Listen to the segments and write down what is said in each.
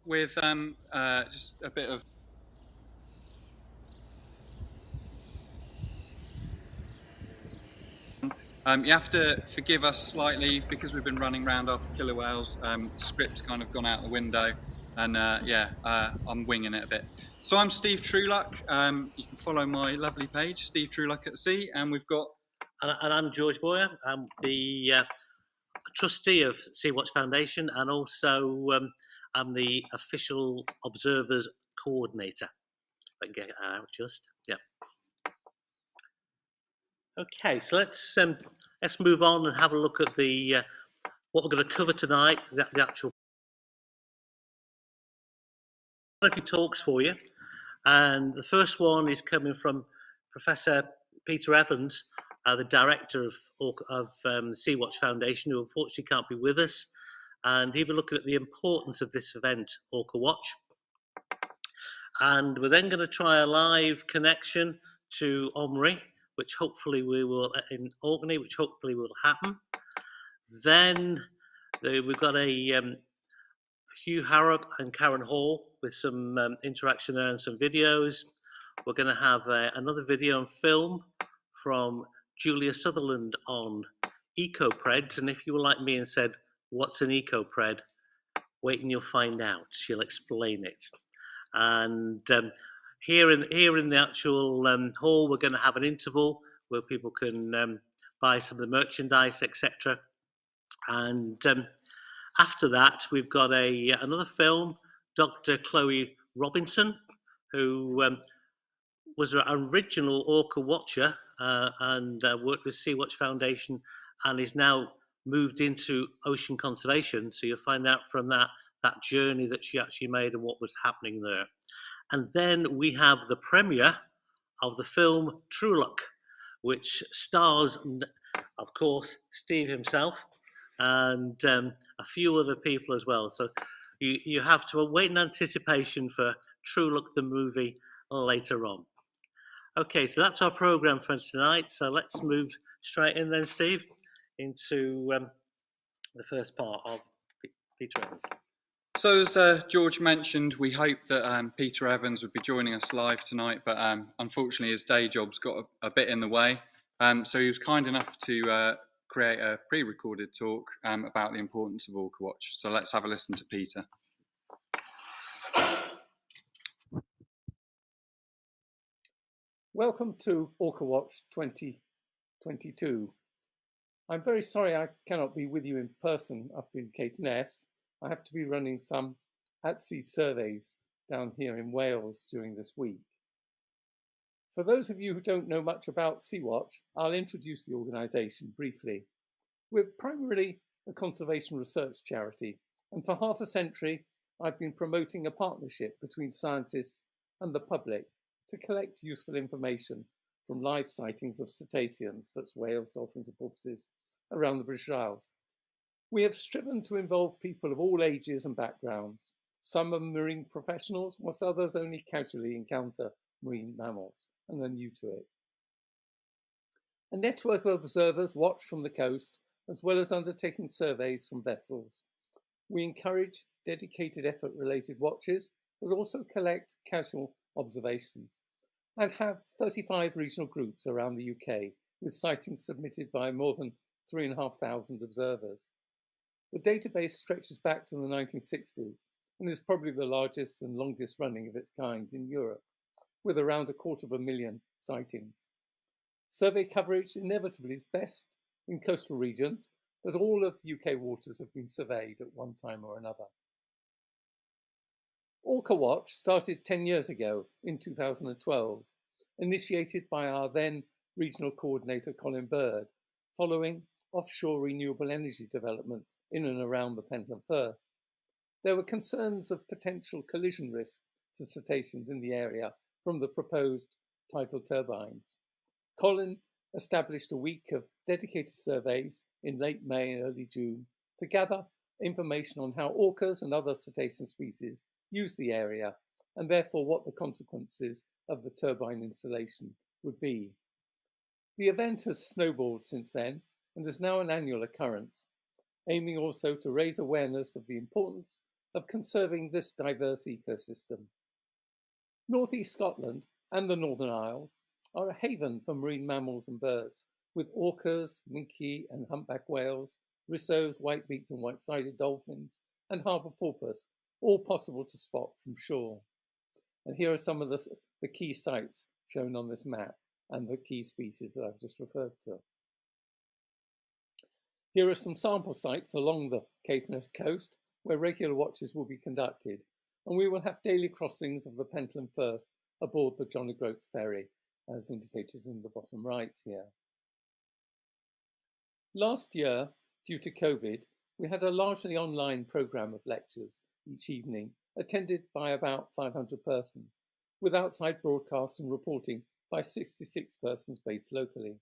with just a bit of you have to forgive us slightly because we've been running around after killer whales. Script's kind of gone out the window, and I'm winging it a bit. So I'm Steve Truluck. You can follow my lovely page, Steve Truluck at Sea, and we've got. And I'm George Boyer. I'm the trustee of Sea Watch Foundation, and also I'm the official observers coordinator. If I can get it out, yeah. Okay, so let's move on and have a look at the what we're going to cover tonight. The actual a few talks for you, and the first one is coming from Professor Peter Evans, the director of the Sea Watch Foundation, who unfortunately can't be with us, and he will be looking at the importance of this event, Orca Watch. And we're then going to try a live connection to Omri, which hopefully we will in Orkney, which hopefully will happen. Then we've got a Hugh Harrop and Karen Hall with some interaction there and some videos. We're going to have another video and film from Julia Sutherland on Ecopreds. And if you were like me and said, "What's an Ecopred?" wait and you'll find out. She'll explain it. And here in the actual hall, we're going to have an interval where people can buy some of the merchandise, etc. And after that, we've got another film, Dr. Chloe Robinson, who was an original orca watcher and worked with Sea Watch Foundation, and is now moved into ocean conservation. So you'll find out from that journey that she actually made and what was happening there. And then we have the premiere of the film Truluck, which stars, of course, Steve himself and a few other people as well. So you have to wait in anticipation for Truluck the movie later on. Okay, so that's our program for tonight. So let's move straight in then, Steve, into the first part of Peter Evans. So as George mentioned, we hope that Peter Evans would be joining us live tonight, but unfortunately his day job's got a bit in the way. So he was kind enough to create a pre-recorded talk about the importance of Orca Watch. So let's have a listen to Peter. Welcome to Orca Watch 2022. I'm very sorry I cannot be with you in person up in Cape Ness. I have to be running some at-sea surveys down here in Wales during this week. For those of you who don't know much about Sea Watch, I'll introduce the organisation briefly. We're primarily a conservation research charity, and for half a century, I've been promoting a partnership between scientists and the public to collect useful information from live sightings of cetaceans, that's whales, dolphins and porpoises, around the British Isles. We have striven to involve people of all ages and backgrounds. Some are marine professionals, whilst others only casually encounter marine mammals and are new to it. A network of observers watch from the coast, as well as undertaking surveys from vessels. We encourage dedicated effort-related watches, but also collect casual observations, and have 35 regional groups around the UK, with sightings submitted by more than 3,500 observers. The database stretches back to the 1960s and is probably the largest and longest running of its kind in Europe, with around 250,000 sightings. Survey coverage inevitably is best in coastal regions, but all of UK waters have been surveyed at one time or another. Orca Watch started 10 years ago in 2012, initiated by our then regional coordinator Colin Bird, following offshore renewable energy developments in and around the Pentland Firth. There were concerns of potential collision risk to cetaceans in the area from the proposed tidal turbines. Colin established a week of dedicated surveys in late May and early June to gather information on how orcas and other cetacean species use the area, and therefore what the consequences of the turbine installation would be. The event has snowballed since then and is now an annual occurrence, aiming also to raise awareness of the importance of conserving this diverse ecosystem. North East Scotland and the Northern Isles are a haven for marine mammals and birds, with orcas, minke and humpback whales, rissos, white-beaked and white-sided dolphins, and harbour porpoise, all possible to spot from shore. And here are some of the key sites shown on this map and the key species that I've just referred to. Here are some sample sites along the Caithness coast where regular watches will be conducted, and we will have daily crossings of the Pentland Firth aboard the John O'Groats ferry, as indicated in the bottom right here. Last year, due to COVID, we had a largely online programme of lectures each evening, attended by about 500 persons, with outside broadcasts and reporting by 66 persons based locally.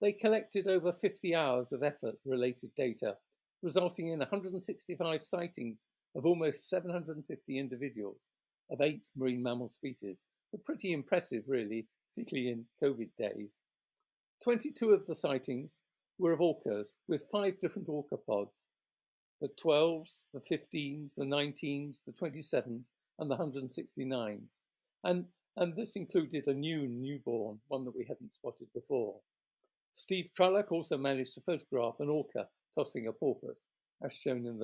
They collected over 50 hours of effort-related data, resulting in 165 sightings of almost 750 individuals of 8 marine mammal species. Pretty impressive, really, particularly in COVID days. 22 of the sightings were of orcas, with 5 different orca pods: the 12s, the 15s, the 19s, the 27s, and the 169s. And this included a newborn, one that we hadn't spotted before. Steve Truluck also managed to photograph an orca tossing a porpoise, as shown in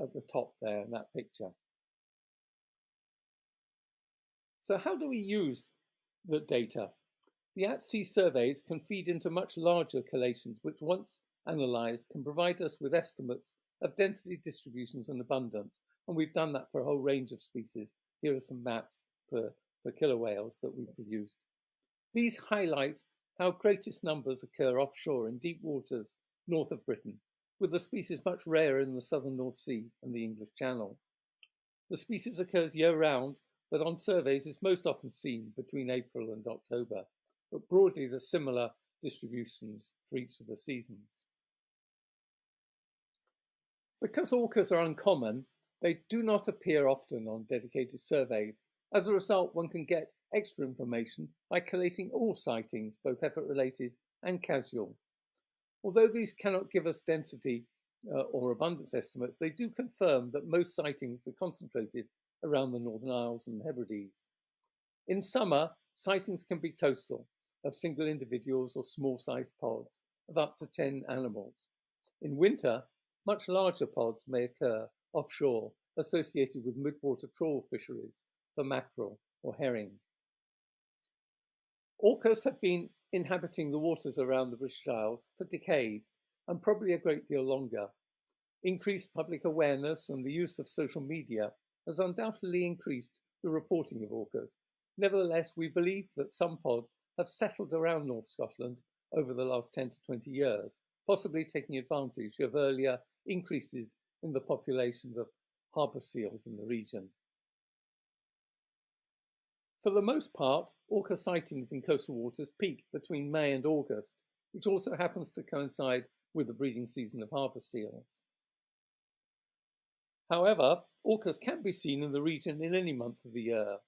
at the top there in that picture. So how do we use the data? The at-sea surveys can feed into much larger collations, which once analysed can provide us with estimates of density distributions and abundance. And we've done that for a whole range of species. Here are some maps for killer whales that we've produced. These highlight how greatest numbers occur offshore in deep waters north of Britain, with the species much rarer in the southern North Sea and the English Channel. The species occurs year-round, but on surveys is most often seen between April and October, but broadly there's similar distributions for each of the seasons. Because orcas are uncommon, they do not appear often on dedicated surveys. As a result, one can get extra information by collating all sightings, both effort-related and casual. Although these cannot give us density or abundance estimates, they do confirm that most sightings are concentrated around the Northern Isles and Hebrides. In summer, sightings can be coastal, of single individuals or small-sized pods of up to 10 animals. In winter, much larger pods may occur offshore, associated with midwater trawl fisheries for mackerel or herring. Orcas have been inhabiting the waters around the British Isles for decades, and probably a great deal longer. Increased public awareness and the use of social media has undoubtedly increased the reporting of orcas. Nevertheless, we believe that some pods have settled around North Scotland over the last 10 to 20 years, possibly taking advantage of earlier increases in the populations of harbour seals in the region. For the most part, orca sightings in coastal waters peak between May and August, which also happens to coincide with the breeding season of harbour seals. However, orcas can be seen in the region in any month of the year.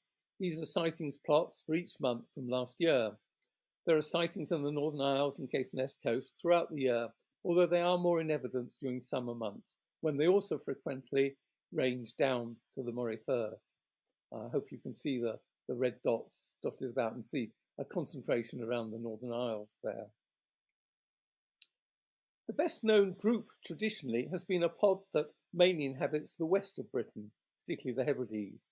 These are sightings plots for each month from last year. There are sightings on the Northern Isles and Caithness coast throughout the year, although they are more in evidence during summer months, when they also frequently range down to the Moray Firth. I hope you can see the red dots dotted about and see a concentration around the Northern Isles there. The best known group traditionally has been a pod that mainly inhabits the west of Britain, particularly the Hebrides.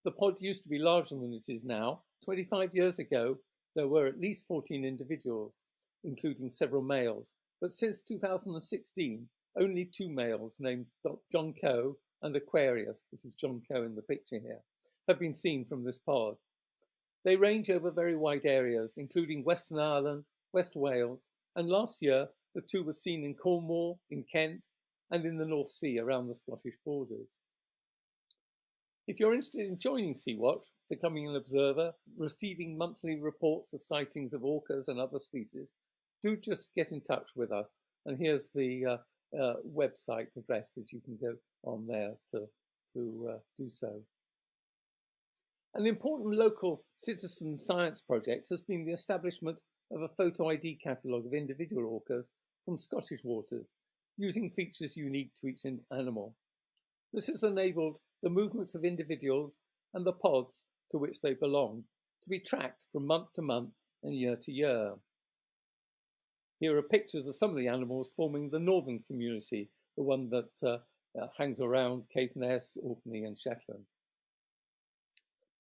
The pod used to be larger than it is now. 25 years ago, there were at least 14 individuals, including several males. But since 2016, only 2 males named John Coe and Aquarius, this is John Coe in the picture here, have been seen from this pod. They range over very wide areas, including Western Ireland, West Wales, and last year the 2 were seen in Cornwall, in Kent, and in the North Sea around the Scottish borders. If you're interested in joining Sea-Watch, becoming an observer, receiving monthly reports of sightings of orcas and other species, do just get in touch with us. And here's the website address that you can go on there to do so. An important local citizen science project has been the establishment of a photo ID catalogue of individual orcas from Scottish waters, using features unique to each animal. This has enabled the movements of individuals and the pods to which they belong to be tracked from month to month and year to year. Here are pictures of some of the animals forming the northern community, the one that hangs around Caithness, Orkney and Shetland.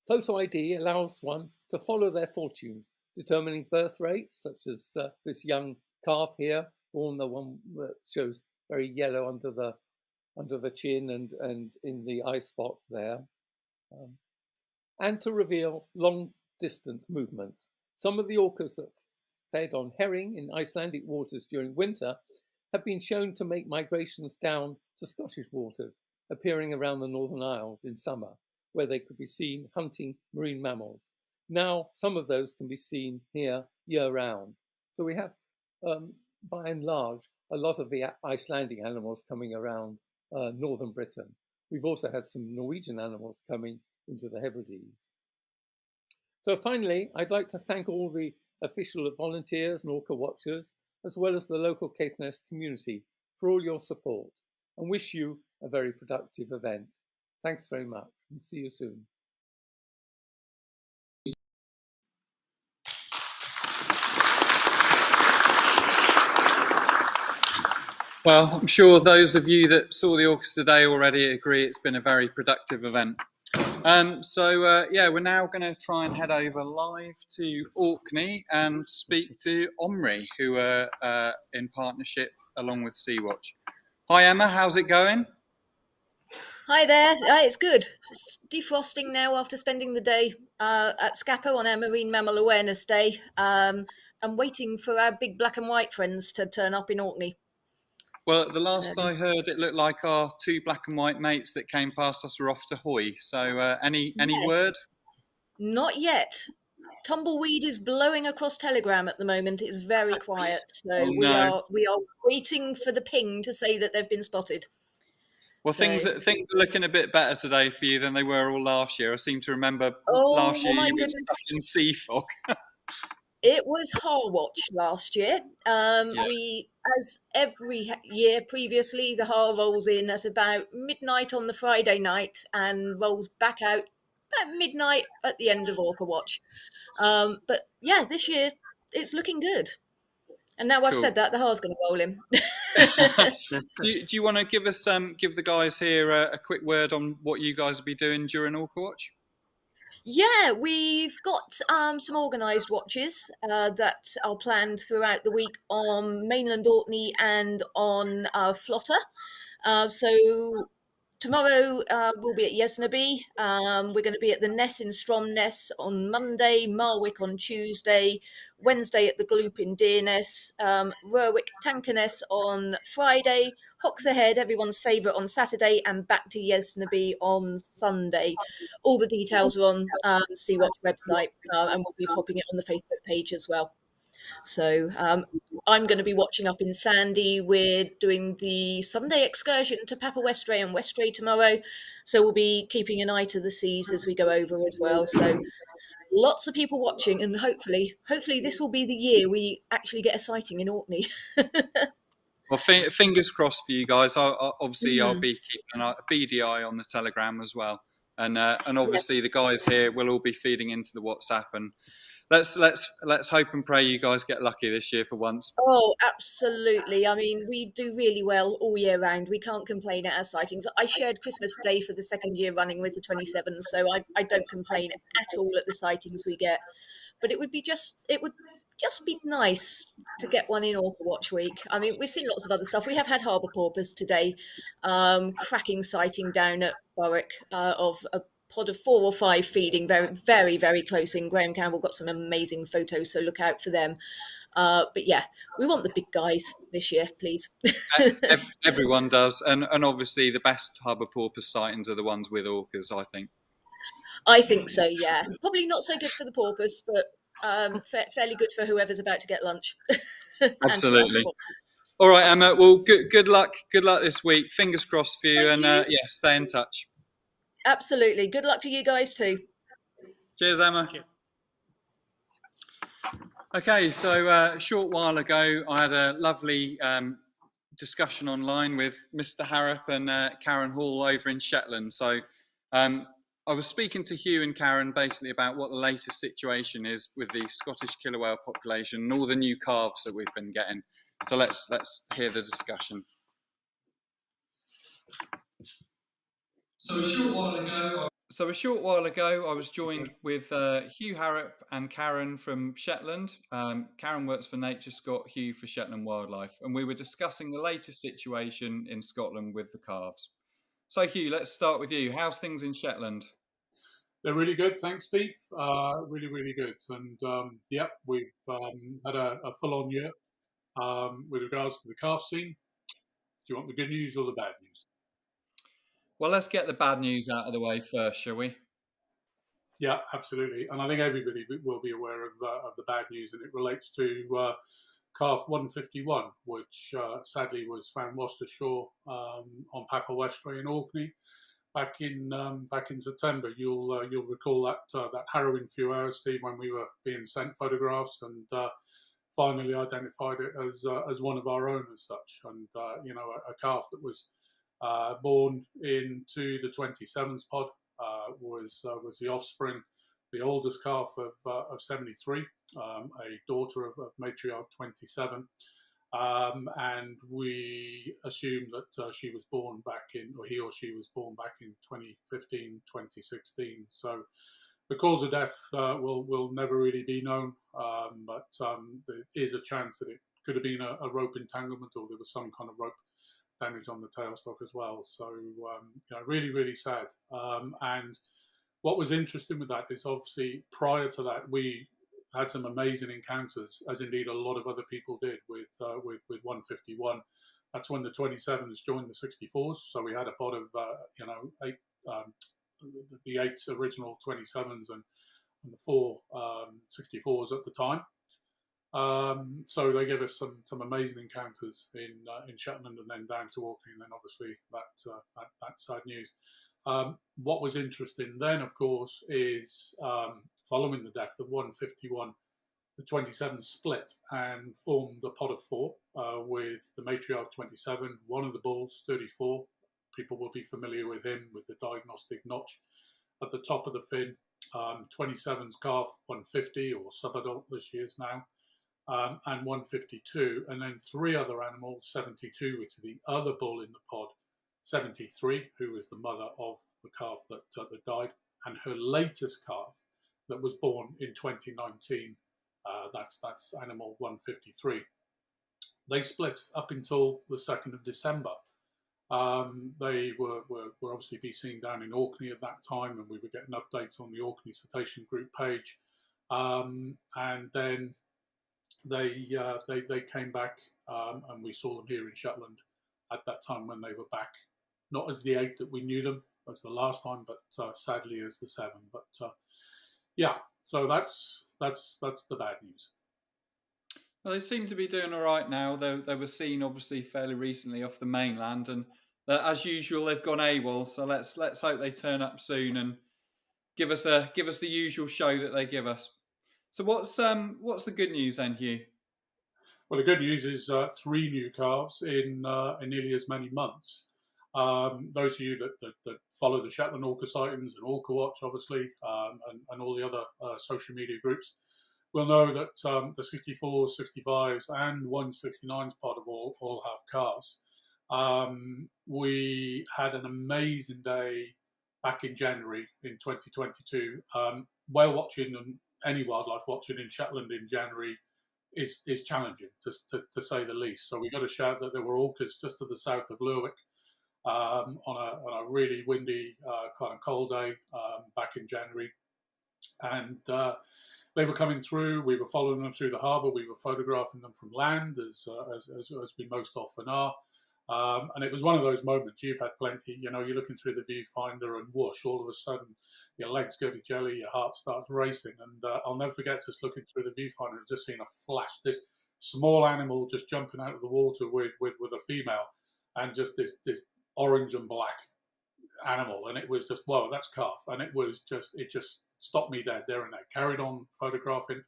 Photo ID allows one to follow their fortunes, determining birth rates, such as this young calf here, born the one that shows very yellow under the chin and in the eye spots there, and to reveal long distance movements. Some of the orcas that fed on herring in Icelandic waters during winter have been shown to make migrations down to Scottish waters, appearing around the Northern Isles in summer, where they could be seen hunting marine mammals. Now, some of those can be seen here year-round. So we have, by and large, a lot of the Icelandic animals coming around northern Britain. We've also had some Norwegian animals coming into the Hebrides. So finally, I'd like to thank all the official volunteers and orca watchers, as well as the local Caithness community, for all your support, and wish you a very productive event. Thanks very much, and see you soon. Well, I'm sure those of you that saw the orcas today already agree it's been a very productive event. Yeah, we're now going to try and head over live to Orkney and speak to Omri, who are in partnership along with Sea-Watch. Hi Emma, how's it going? Hi there, it's good. It's defrosting now after spending the day at Scappo on our Marine Mammal Awareness Day. I'm waiting for our big black and white friends to turn up in Orkney. Well, the last I heard, it looked like our two black and white mates that came past us were off to Hoy. So any word? Not yet. Tumbleweed is blowing across Telegram at the moment. It's very quiet. So we are waiting for the ping to say that they've been spotted. Well, things are looking a bit better today for you than they were all last year. I seem to remember last year you were stuck in sea fog. It was Harwatch last year. We, as every year previously, the Har rolls in at about midnight on the Friday night and rolls back out at midnight at the end of Orca Watch. But yeah, this year it's looking good. And now I've said that, the Har's going to roll in. Do you want to give us give the guys here a quick word on what you guys will be doing during Orca Watch? Yeah, we've got some organised watches that are planned throughout the week on mainland Orkney and on Flotter. So tomorrow we'll be at Yesnaby. We're going to be at the Ness in Stromness on Monday, Marwick on Tuesday, Wednesday at the Gloop in Deerness, Rurwick Tankernes on Friday, Hawks Ahead, everyone's favourite, on Saturday, and back to Yesnaby on Sunday. All the details are on the Sea-Watch website, and we'll be popping it on the Facebook page as well. So I'm going to be watching up in Sandy. We're doing the Sunday excursion to Papa Westray and Westray tomorrow. So we'll be keeping an eye to the seas as we go over as well. So lots of people watching, and hopefully this will be the year we actually get a sighting in Orkney. Well, fingers crossed for you guys. Obviously, I'll be keeping a beady eye on the Telegram as well, and obviously the guys here will all be feeding into the WhatsApp, and let's hope and pray you guys get lucky this year for once. Oh, absolutely. I mean, we do really well all year round. We can't complain at our sightings. I shared Christmas Day for the second year running with the 27, so I don't complain at all at the sightings we get. But it would just be nice to get one in Orca Watch Week. I mean, we've seen lots of other stuff. We have had harbour porpoise today, cracking sighting down at Berwick of a pod of 4 or 5 feeding very, very, very close in. Graham Campbell got some amazing photos, so look out for them. But yeah, we want the big guys this year, please. Everyone does, and obviously the best harbour porpoise sightings are the ones with orcas, I think. I think so, yeah. Probably not so good for the porpoise, but fairly good for whoever's about to get lunch. Absolutely. All right, Emma. Well, good luck this week. Fingers crossed for you. Thank and you. Stay in touch. Absolutely. Good luck to you guys too. Cheers, Emma. Okay, so a short while ago, I had a lovely discussion online with Mr. Harrop and Karen Hall over in Shetland. So I was speaking to Hugh and Karen basically about what the latest situation is with the Scottish killer whale population and all the new calves that we've been getting. So let's hear the discussion. So a short while ago, I was joined with Hugh Harrop and Karen from Shetland. Karen works for Nature Scott, Hugh for Shetland Wildlife, and we were discussing the latest situation in Scotland with the calves. So Hugh, let's start with you. How's things in Shetland? They're really good, thanks, Steve. Really, really good. And yep, we've had a full-on year with regards to the calf scene. Do you want the good news or the bad news? Well, let's get the bad news out of the way first, shall we? Yeah, absolutely. And I think everybody will be aware of the bad news, and it relates to calf 151, which sadly was found washed ashore on Papal Estuary in Orkney back in September. You'll recall that harrowing few hours, Steve, when we were being sent photographs and finally identified it as one of our own as such, and a calf that was born into the 27th pod, was the offspring, the oldest calf of 73, a daughter of matriarch 27, and we assume that she was born back in, or he or she was born back in 2015, 2016. So the cause of death will never really be known, but there is a chance that it could have been a rope entanglement, or there was some kind of rope damage on the tailstock as well. So really, really sad. And what was interesting with that is obviously prior to that we had some amazing encounters, as indeed a lot of other people did with 151. That's when the 27s joined the 64s. So we had a pod of eight, the 8 original 27s and the 4 64s at the time. So they gave us some amazing encounters in Shetland and then down to Orkney, and then obviously that sad news. What was interesting then, of course, is following the death of 151, the 27 split and formed a pod of 4 with the matriarch 27, one of the bulls 34. People will be familiar with him with the diagnostic notch at the top of the fin. 27's calf 150, or subadult as she is now. And 152, and then 3 other animals, 72, which is the other bull in the pod, 73, who was the mother of the calf that died, and her latest calf that was born in 2019. That's animal 153. They split up until the 2nd of December. They were obviously be seen down in Orkney at that time, and we were getting updates on the Orkney Cetacean Group page, and then they came back, and we saw them here in Shetland at that time when they were back, not as the 8 that we knew them as the last time, but sadly as the 7. But yeah, so that's the bad news. Well, they seem to be doing all right now. They were seen obviously fairly recently off the mainland, and as usual they've gone AWOL. So let's hope they turn up soon and give us the usual show that they give us. So what's the good news then, Hugh? Well, the good news is 3 new calves in nearly as many months. Those of you that follow the Shetland Orca sightings and Orca Watch, obviously, and all the other social media groups, will know that the 64s, 65s, and 169s part of all have calves. We had an amazing day back in January in 2022. Whale watching and any wildlife watching in Shetland in January is challenging, to say the least. So we got a shout that there were orcas just to the south of Lerwick on a really windy, kind of cold day back in January, and they were coming through. We were following them through the harbour. We were photographing them from land, as we most often are. And it was one of those moments. You've had plenty. You're looking through the viewfinder, and whoosh! All of a sudden, your legs go to jelly. Your heart starts racing. And I'll never forget just looking through the viewfinder and just seeing a flash. This small animal just jumping out of the water with a female, and just this orange and black animal, and it was just, whoa, that's calf. And it just stopped me dead there and there. Carried on photographing.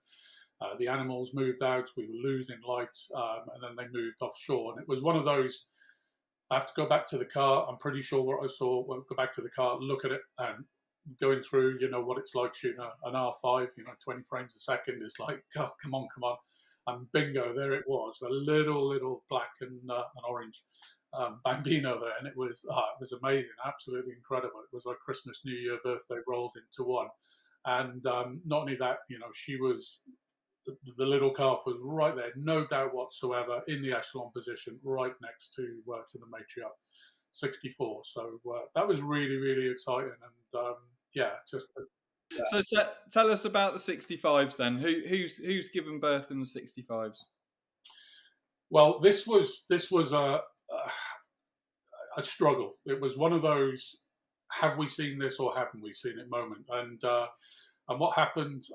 The animals moved out, we were losing light, and then they moved offshore. And it was one of those, I have to go back to the car. I'm pretty sure what I saw, well, go back to the car, look at it, and going through, what it's like shooting an R5, 20 frames a second is like, oh, come on. And bingo, there it was, a little black and orange bambino there. And it was amazing, absolutely incredible. It was like Christmas, New Year, birthday rolled into one. And not only that, she was, the little calf was right there, no doubt whatsoever, in the echelon position, right next to the matriarch 64. So that was really, really exciting. And just. Yeah. So tell us about the 65s then. Who's given birth in the 65s? Well, this was a struggle. It was one of those, have we seen this or haven't we seen it moment. And what happened,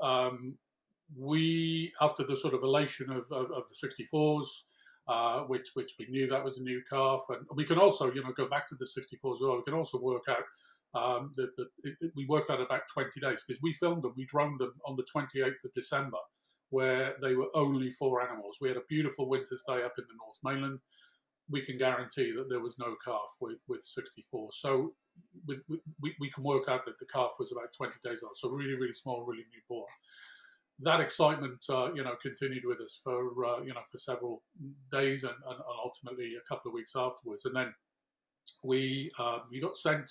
we, after the sort of elation of the 64s, which we knew that was a new calf, and we can also, go back to the 64s as well. We can also work out we worked out about 20 days, because we filmed them, we droned them on the 28th of December, where they were only 4 animals. We had a beautiful winter's day up in the North Mainland. We can guarantee that there was no calf with 64. So we can work out that the calf was about 20 days old. So really, really small, really newborn. That excitement, continued with us for several days and ultimately a couple of weeks afterwards. And then we got sent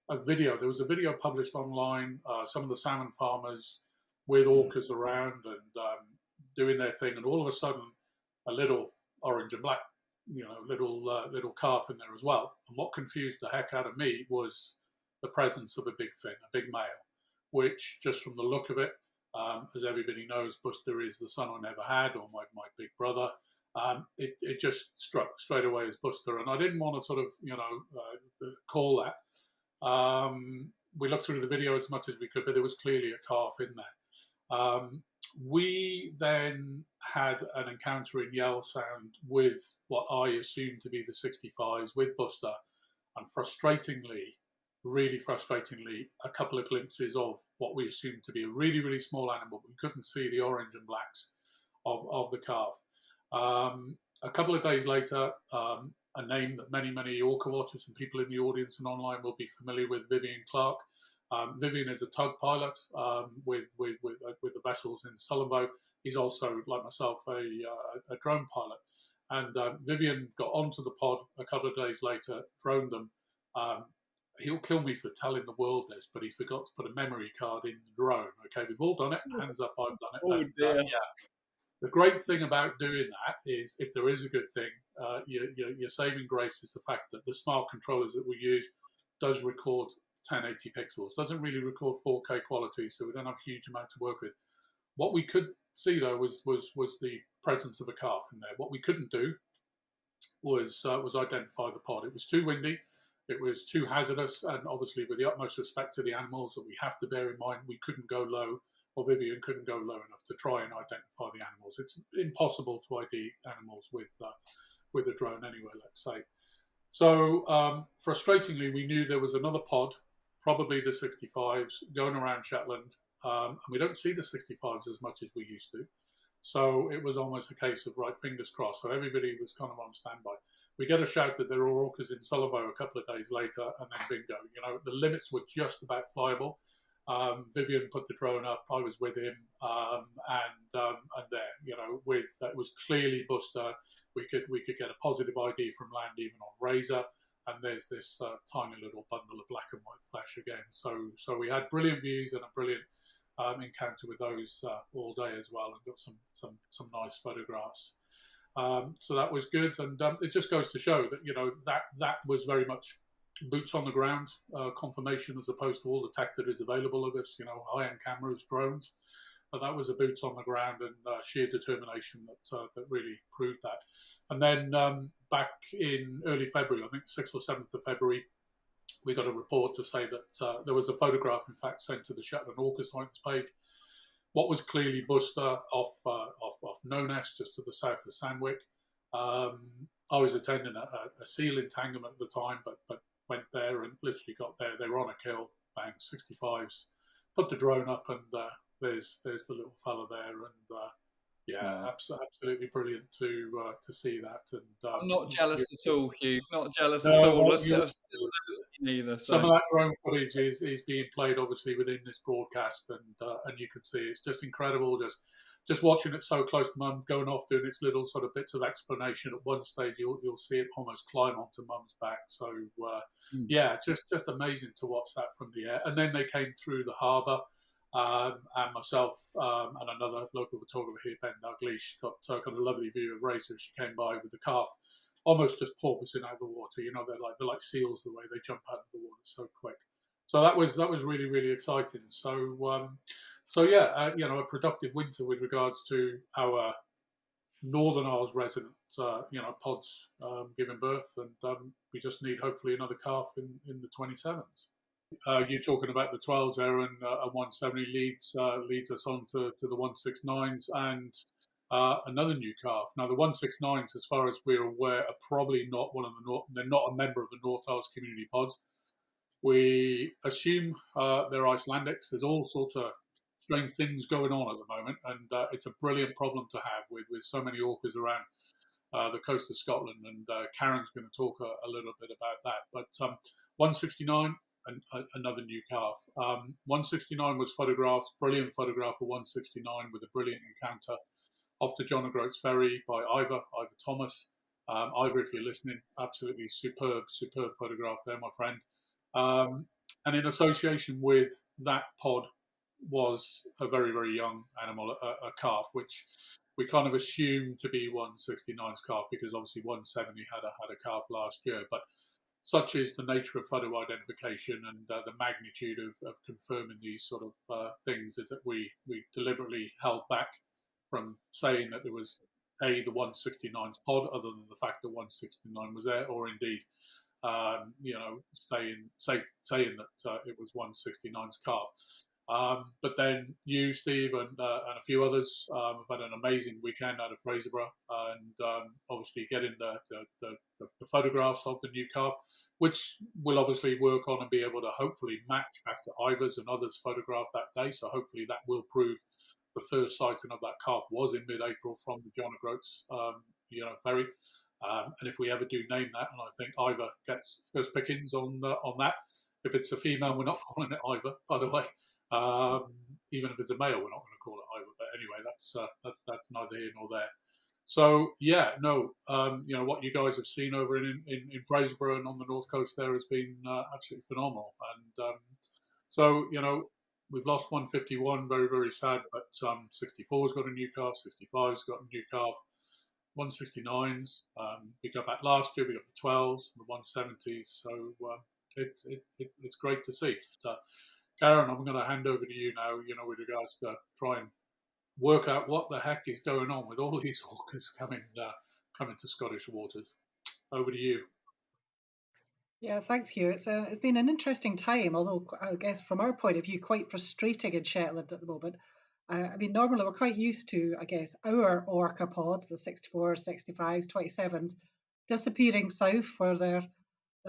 a video. There was a video published online. Some of the salmon farmers with orcas around and doing their thing, and all of a sudden, a little orange and black, little calf in there as well. And what confused the heck out of me was the presence of a big fin, a big male, which just from the look of it, as everybody knows, Buster is the son I never had, or my big brother. It just struck straight away as Buster, and I didn't want to sort of call that. We looked through the video as much as we could, but there was clearly a calf in there. We then had an encounter in Yell Sound with what I assumed to be the 65s with Buster, and really frustratingly, a couple of glimpses of what we assumed to be a really, really small animal, but we couldn't see the orange and blacks of the calf. A couple of days later, a name that many Orca watchers and people in the audience and online will be familiar with, Vivian Clark. Vivian is a tug pilot with the vessels in Sullivan. He's also, like myself, a drone pilot. And Vivian got onto the pod a couple of days later, droned them. He'll kill me for telling the world this, but he forgot to put a memory card in the drone. Okay, we've all done it. Hands up, I've done it. Oh, dear. The great thing about doing that is, if there is a good thing, your saving grace is the fact that the smart controllers that we use does record 1080 pixels. Doesn't really record 4K quality, so we don't have a huge amount to work with. What we could see though was the presence of a calf in there. What we couldn't do was identify the pod. It was too windy. It was too hazardous, and obviously, with the utmost respect to the animals that we have to bear in mind, we couldn't go low. Or Vivian couldn't go low enough to try and identify the animals. It's impossible to ID animals with a drone anyway, let's say. So frustratingly, we knew there was another pod, probably the 65s, going around Shetland, and we don't see the 65s as much as we used to. So it was almost a case of, right, fingers crossed. So everybody was kind of on standby. We get a shout that there are orcas in Sullivan a couple of days later, and then bingo. The limits were just about flyable. Vivian put the drone up. I was with him, and there, with that was clearly Buster. We could get a positive ID from land, even on Razor, and there's this tiny little bundle of black and white flesh again. So we had brilliant views and a brilliant encounter with those all day as well, and got some nice photographs. So that was good, and it just goes to show that that was very much boots on the ground confirmation, as opposed to all the tech that is available of us, high-end cameras, drones. But that was a boots on the ground and sheer determination that really proved that. And then back in early February, I think 6th or 7th of February, we got a report to say that there was a photograph, in fact, sent to the Shetland Orca Science page. What was clearly Buster off Noness, just to the south of Sandwick. I was attending a seal entanglement at the time, but went there and literally got there. They were on a kill, bang, 65s. Put the drone up and there's the little fella there, and yeah, absolutely brilliant to see that. And I'm not jealous at all, Hugh. Not jealous at no, all. well, I've still never seen either. some So of that drone footage is being played obviously within this broadcast, and you can see it's just incredible. Just watching it so close to Mum, going off doing its little sort of bits of explanation. At one stage, you'll see it almost climb onto Mum's back. So yeah, just amazing to watch that from the air. And then they came through the harbour. And myself and another local photographer here, Ben Dalglish, got a lovely view of Razor as she came by with the calf almost just porpoising out of the water. You know, they're like seals the way they jump out of the water so quick. So that was really really exciting. So yeah, you know, a productive winter with regards to our Northern Isles resident, you know, pods giving birth, and we just need hopefully another calf in the 27s. You talking about the 12s there, and a 170 leads us on to the 169s and another new calf. Now the 169s, as far as we're aware, are probably not one of the they're not a member of the North Isles community pods. We assume they're Icelandics. There's all sorts of strange things going on at the moment, and it's a brilliant problem to have with so many orcas around the coast of Scotland. And Karen's going to talk a little bit about that. But 169, another new calf. 169 was photographed, brilliant photograph of 169 with a brilliant encounter off to John O'Groats Ferry by Ivor Thomas. Ivor, if you're listening, absolutely superb photograph there, my friend. And in association with that pod was a very, very young animal, a calf, which we kind of assumed to be 169's calf because obviously 170 had a calf last year. But such is the nature of photo identification and the magnitude of confirming these sort of things is that we deliberately held back from saying that there was the 169's pod, other than the fact that 169 was there, or indeed, you know, saying that it was 169's calf. But then you, Steve, and a few others have had an amazing weekend out of Fraserburgh, and obviously getting the photographs of the new calf, which we'll obviously work on and be able to hopefully match back to Ivor's and others' photograph that day. So hopefully that will prove the first sighting of that calf was in mid-April from the John O'Groats, you know, ferry. And if we ever do name that, and I think Ivor gets first pickings on that. If it's a female, we're not calling it Ivor, by the way. Even if it's a male, we're not going to call it Ivor. But anyway, that's neither here nor there. So yeah, no, you know what you guys have seen over in Fraserburgh and on the north coast there has been absolutely phenomenal. And so you know, we've lost 151, very very sad. But 64's got a new calf, 65's got a new calf. 169s. We got back last year. We got the 12s, the 170s. So it's great to see. Karen, I'm going to hand over to you now. You know, with regards to try and work out what the heck is going on with all these orcas coming to Scottish waters. Over to you. Yeah, thanks, Hugh. It's been an interesting time, although I guess from our point of view, quite frustrating in Shetland at the moment. I mean, normally we're quite used to, I guess, our orca pods, the 64s, 65s, 27s, disappearing south for their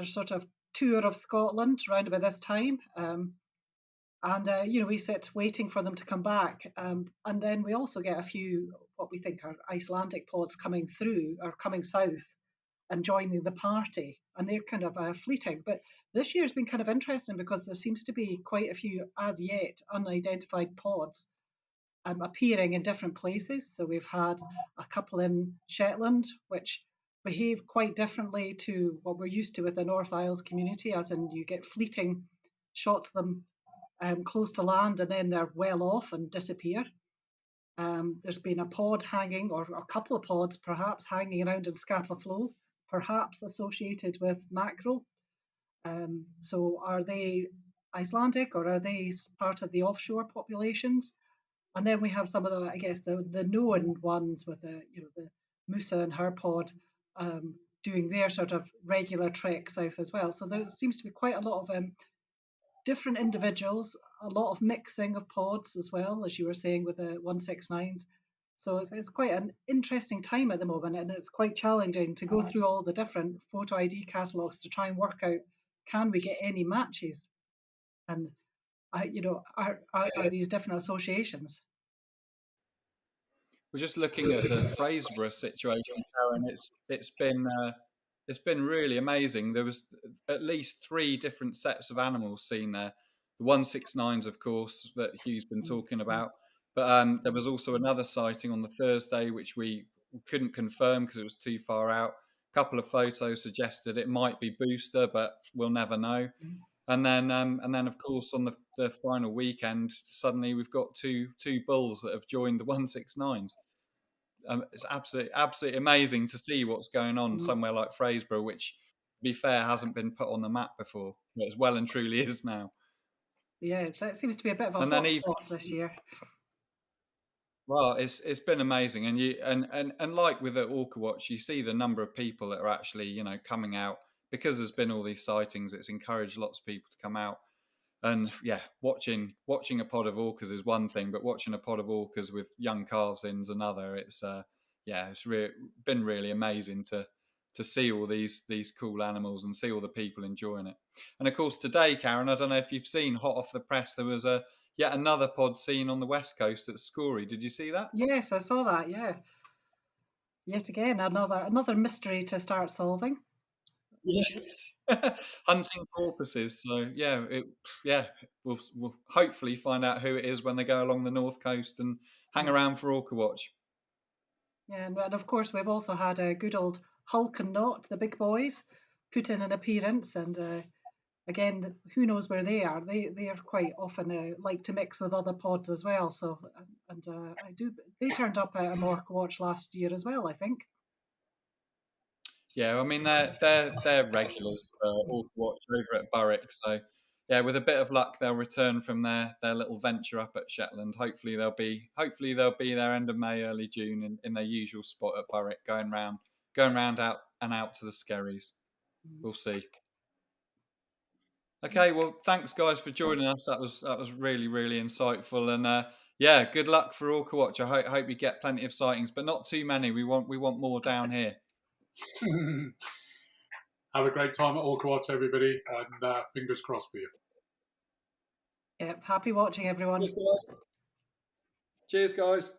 sort of tour of Scotland around about this time. And you know, we sit waiting for them to come back. And then we also get a few what we think are Icelandic pods coming through or coming south and joining the party. And they're kind of fleeting. But this year's been kind of interesting because there seems to be quite a few as yet unidentified pods appearing in different places. So we've had a couple in Shetland, which behave quite differently to what we're used to with the North Isles community, as in you get fleeting shots of them close to land and then they're well off and disappear. There's been a pod hanging, or a couple of pods perhaps hanging around in Scapa Flow, perhaps associated with mackerel. So are they Icelandic or are they part of the offshore populations? And then we have some of the, I guess, the known ones with the Musa and her pod doing their sort of regular trek south as well. So there seems to be quite a lot of different individuals, a lot of mixing of pods as well, as you were saying with the 169s. So it's quite an interesting time at the moment, and it's quite challenging to go through all the different photo ID catalogues to try and work out, can we get any matches? And are these different associations. We're just looking at the Fraserburgh situation, Karen. It's been really amazing. There was at least 3 different sets of animals seen there. The 169s, of course, that Hugh's been talking about, but there was also another sighting on the Thursday, which we couldn't confirm because it was too far out. A couple of photos suggested it might be Booster, but we'll never know. And then, of course, on the final weekend, suddenly we've got two bulls that have joined the 169s. It's absolutely amazing to see what's going on somewhere like Fraserburgh, which, to be fair, hasn't been put on the map before, but as well and truly is now. Yeah, that seems to be a bit of a And then hot even, spot this year. well, it's been amazing, and like with the Orca Watch, you see the number of people that are actually coming out because there's been all these sightings. It's encouraged lots of people to come out. And yeah, watching a pod of orcas is one thing, but watching a pod of orcas with young calves in's another. It's been really amazing to see all these cool animals and see all the people enjoying it. And of course today, Karen, I don't know if you've seen hot off the press, there was yet another pod seen on the west coast at Scory. Did you see that? Yes, I saw that. Yeah, yet again another mystery to start solving. Yeah. Hunting porpoises. So we'll hopefully find out who it is when they go along the north coast and hang around for Orca Watch. Yeah, and of course we've also had a good old Hulk and Knot, the big boys, put in an appearance, and again, who knows where they are? They are quite often like to mix with other pods as well. So they turned up at a Orca Watch last year as well, I think. Yeah, I mean they're regulars for Orca Watch over at Berwick. So yeah, with a bit of luck, they'll return from their little venture up at Shetland. Hopefully they'll be there end of May, early June in their usual spot at Berwick, going round out to the Skerries. We'll see. Okay, well, thanks guys for joining us. That was really really insightful, and yeah, good luck for Orca Watch. I hope you get plenty of sightings, but not too many. We want more down here. Have a great time at Orca Watch, everybody, and fingers crossed for you. Yep, happy watching, everyone. Cheers, guys. Cheers, guys.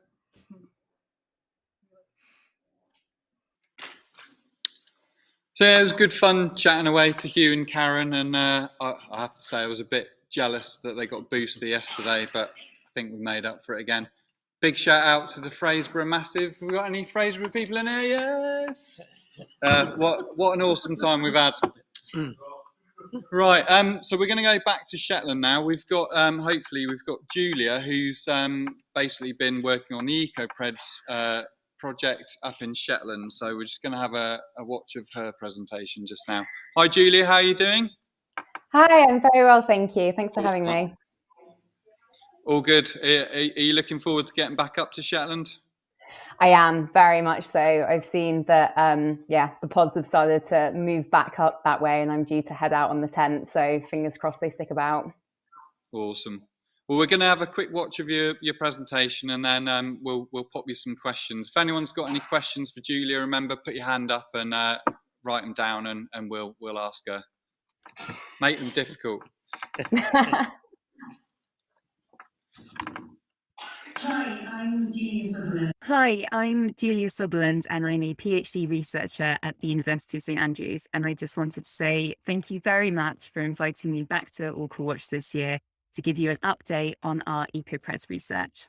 So yeah, it was good fun chatting away to Hugh and Karen, and I have to say I was a bit jealous that they got Booster yesterday, but I think we made up for it again. Big shout out to the Fraserburgh Massive. Have we got any Fraserburgh people in here? Yes. What an awesome time we've had. Right, so we're going to go back to Shetland now. We've got hopefully we've got Julia, who's basically been working on the Ecopreds project up in Shetland. So we're just going to have a watch of her presentation just now. Hi, Julia. How are you doing? Hi, I'm very well, thank you. Thanks for having me. All good. Are you looking forward to getting back up to Shetland? I am, very much so. I've seen that, the pods have started to move back up that way, and I'm due to head out on the 10th. So fingers crossed they stick about. Awesome. Well, we're going to have a quick watch of your presentation, and then we'll pop you some questions. If anyone's got any questions for Julia, remember, put your hand up and write them down, and we'll ask her. Make them difficult. Hi, I'm Julia Sutherland, and I'm a PhD researcher at the University of St Andrews. And I just wanted to say thank you very much for inviting me back to Orca Watch this year to give you an update on our Ecopreds research.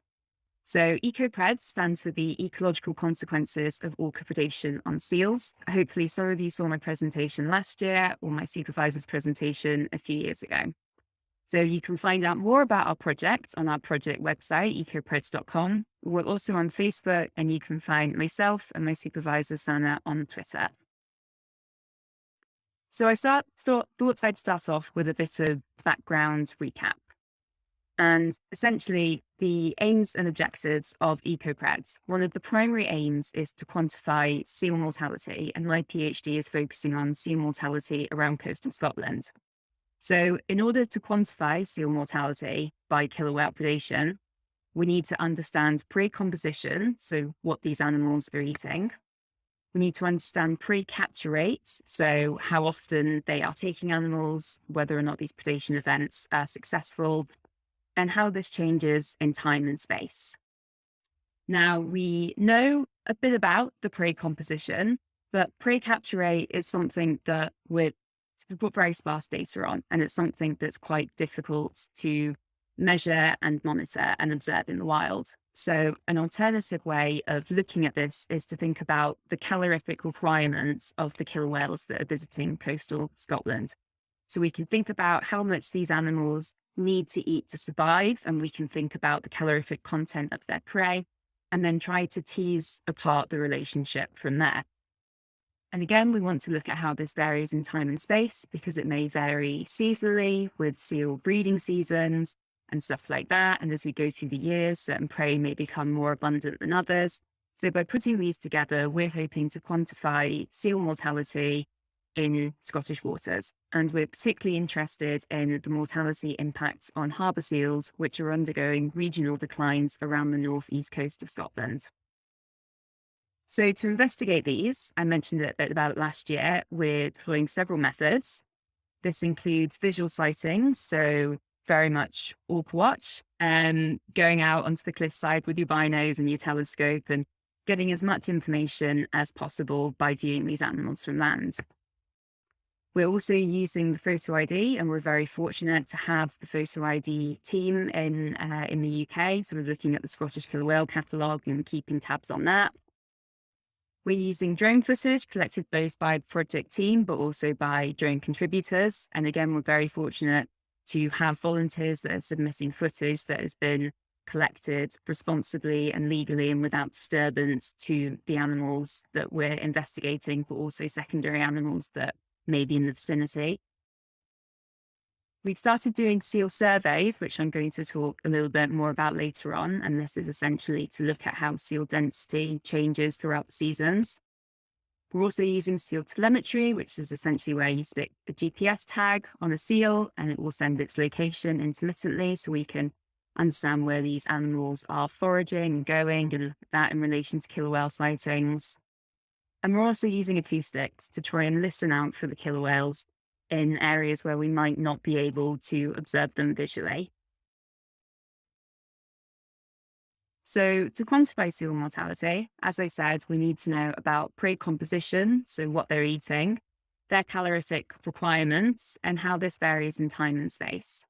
So Ecopreds stands for the ecological consequences of orca predation on seals. Hopefully some of you saw my presentation last year or my supervisor's presentation a few years ago. So you can find out more about our project on our project website, ecopreds.com. We're also on Facebook, and you can find myself and my supervisor, Sana, on Twitter. So I thought I'd start off with a bit of background recap. And essentially, the aims and objectives of Ecopreds. One of the primary aims is to quantify seal mortality, and my PhD is focusing on seal mortality around coastal Scotland. So in order to quantify seal mortality by kilowatt predation, we need to understand prey composition, so what these animals are eating. We need to understand prey capture rates, so how often they are taking animals, whether or not these predation events are successful, and how this changes in time and space. Now, we know a bit about the prey composition, but prey capture rate is something that we've got very sparse data on, and it's something that's quite difficult to measure and monitor and observe in the wild. So an alternative way of looking at this is to think about the calorific requirements of the killer whales that are visiting coastal Scotland. So we can think about how much these animals need to eat to survive, and we can think about the calorific content of their prey, and then try to tease apart the relationship from there. And again, we want to look at how this varies in time and space, because it may vary seasonally with seal breeding seasons and stuff like that. And as we go through the years, certain prey may become more abundant than others. So by putting these together, we're hoping to quantify seal mortality in Scottish waters. And we're particularly interested in the mortality impacts on harbour seals, which are undergoing regional declines around the northeast coast of Scotland. So to investigate these, I mentioned a bit about it last year, we're deploying several methods. This includes visual sightings, so very much Orca Watch, going out onto the cliffside with your binos and your telescope and getting as much information as possible by viewing these animals from land. We're also using the photo ID, and we're very fortunate to have the photo ID team in the UK, sort of looking at the Scottish killer whale catalogue and keeping tabs on that. We're using drone footage collected both by the project team, but also by drone contributors. And again, we're very fortunate to have volunteers that are submitting footage that has been collected responsibly and legally and without disturbance to the animals that we're investigating, but also secondary animals that may be in the vicinity. We've started doing seal surveys, which I'm going to talk a little bit more about later on. And this is essentially to look at how seal density changes throughout the seasons. We're also using seal telemetry, which is essentially where you stick a GPS tag on a seal and it will send its location intermittently, so we can understand where these animals are foraging and going, and look at that in relation to killer whale sightings. And we're also using acoustics to try and listen out for the killer whales in areas where we might not be able to observe them visually. So to quantify seal mortality, as I said, we need to know about prey composition, so what they're eating, their calorific requirements, and how this varies in time and space.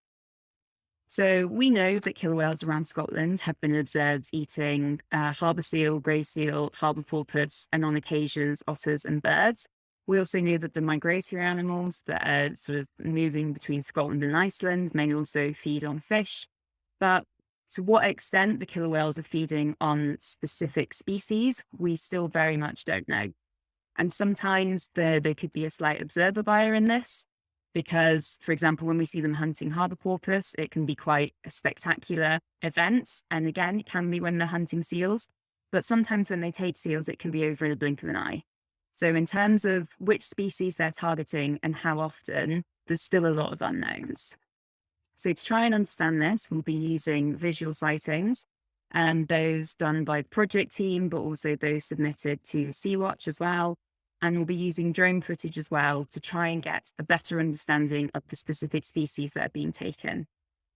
So we know that killer whales around Scotland have been observed eating harbour seal, grey seal, harbour porpoise, and on occasions otters and birds. We also know that the migratory animals that are sort of moving between Scotland and Iceland may also feed on fish. But to what extent the killer whales are feeding on specific species, we still very much don't know. And sometimes there could be a slight observer bias in this, because, for example, when we see them hunting harbour porpoise, it can be quite a spectacular event. And again, it can be when they're hunting seals, but sometimes when they take seals, it can be over in the blink of an eye. So in terms of which species they're targeting and how often, there's still a lot of unknowns. So to try and understand this, we'll be using visual sightings, those done by the project team, but also those submitted to Sea-Watch as well. And we'll be using drone footage as well to try and get a better understanding of the specific species that are being taken.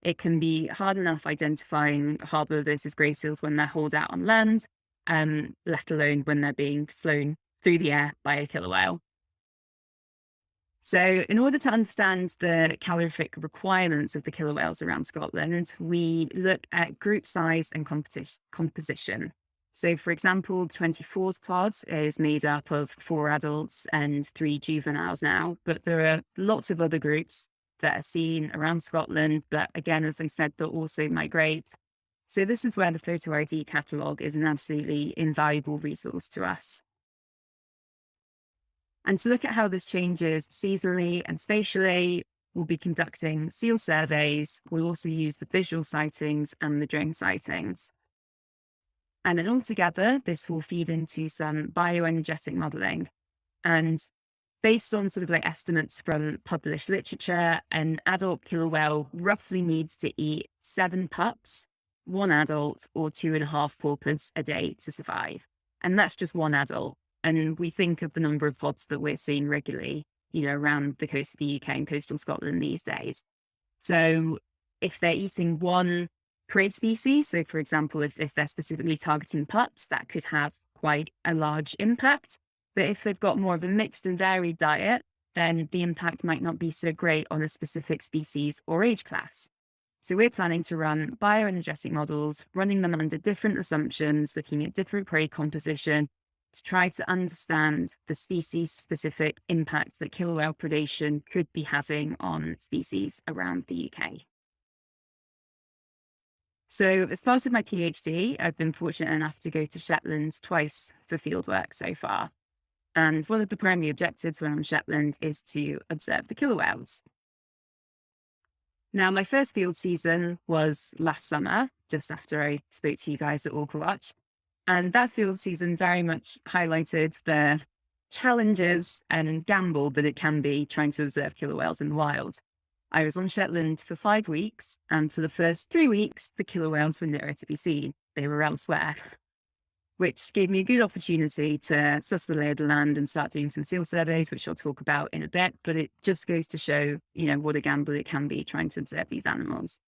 It can be hard enough identifying harbour versus grey seals when they're hauled out on land, let alone when they're being flown through the air by a killer whale. So in order to understand the calorific requirements of the killer whales around Scotland, we look at group size and composition. So for example, the 24th pod is made up of 4 adults and 3 juveniles now, but there are lots of other groups that are seen around Scotland, but again, as I said, they'll also migrate. So this is where the photo ID catalogue is an absolutely invaluable resource to us. And to look at how this changes seasonally and spatially, we'll be conducting seal surveys. We'll also use the visual sightings and the drone sightings. And then altogether, this will feed into some bioenergetic modelling. And based on sort of like estimates from published literature, an adult killer whale roughly needs to eat 7 pups, 1 adult, or 2.5 porpoise a day to survive. And that's just 1 adult. And we think of the number of pods that we're seeing regularly, around the coast of the UK and coastal Scotland these days. So if they're eating one prey species, so for example, if they're specifically targeting pups, that could have quite a large impact. But if they've got more of a mixed and varied diet, then the impact might not be so great on a specific species or age class. So we're planning to run bioenergetic models, running them under different assumptions, looking at different prey composition to try to understand the species-specific impact that killer whale predation could be having on species around the UK. So as part of my PhD, I've been fortunate enough to go to Shetland twice for fieldwork so far. And one of the primary objectives when I'm in Shetland is to observe the killer whales. Now, my first field season was last summer, just after I spoke to you guys at Orca Watch. And that field season very much highlighted the challenges and gamble that it can be trying to observe killer whales in the wild. I was on Shetland for 5 weeks, and for the first 3 weeks, the killer whales were nowhere to be seen. They were elsewhere, which gave me a good opportunity to suss the lay of the land and start doing some seal surveys, which I'll talk about in a bit. But it just goes to show, what a gamble it can be trying to observe these animals.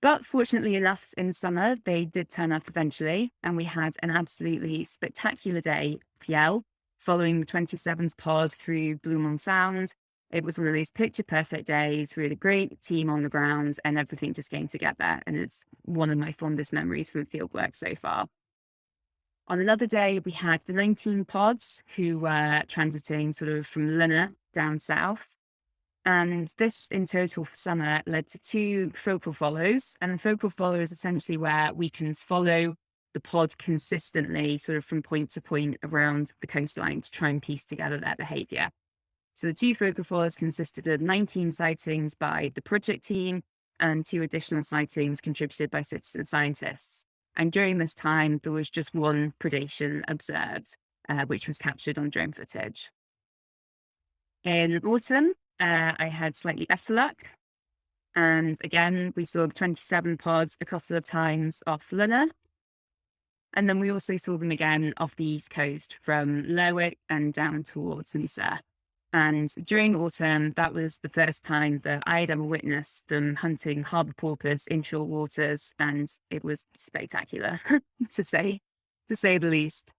But fortunately enough, in summer, they did turn up eventually, and we had an absolutely spectacular day of Yell, following the 27th pod through Blue Sound. It was one of those picture-perfect days. We had a great team on the ground, and everything just came together, and it's one of my fondest memories from fieldwork so far. On another day, we had the 19 pods who were transiting sort of from Luna down south. And this in total for summer led to 2 focal follows. And the focal follow is essentially where we can follow the pod consistently, sort of from point to point around the coastline to try and piece together their behavior. So the 2 focal follows consisted of 19 sightings by the project team and 2 additional sightings contributed by citizen scientists. And during this time, there was just 1 predation observed, which was captured on drone footage. In autumn, I had slightly better luck. And again, we saw the 27 pods a couple of times off Luna. And then we also saw them again off the east coast from Lerwick and down towards Musa. And during autumn, that was the first time that I had ever witnessed them hunting harbour porpoise in short waters. And it was spectacular, to say the least.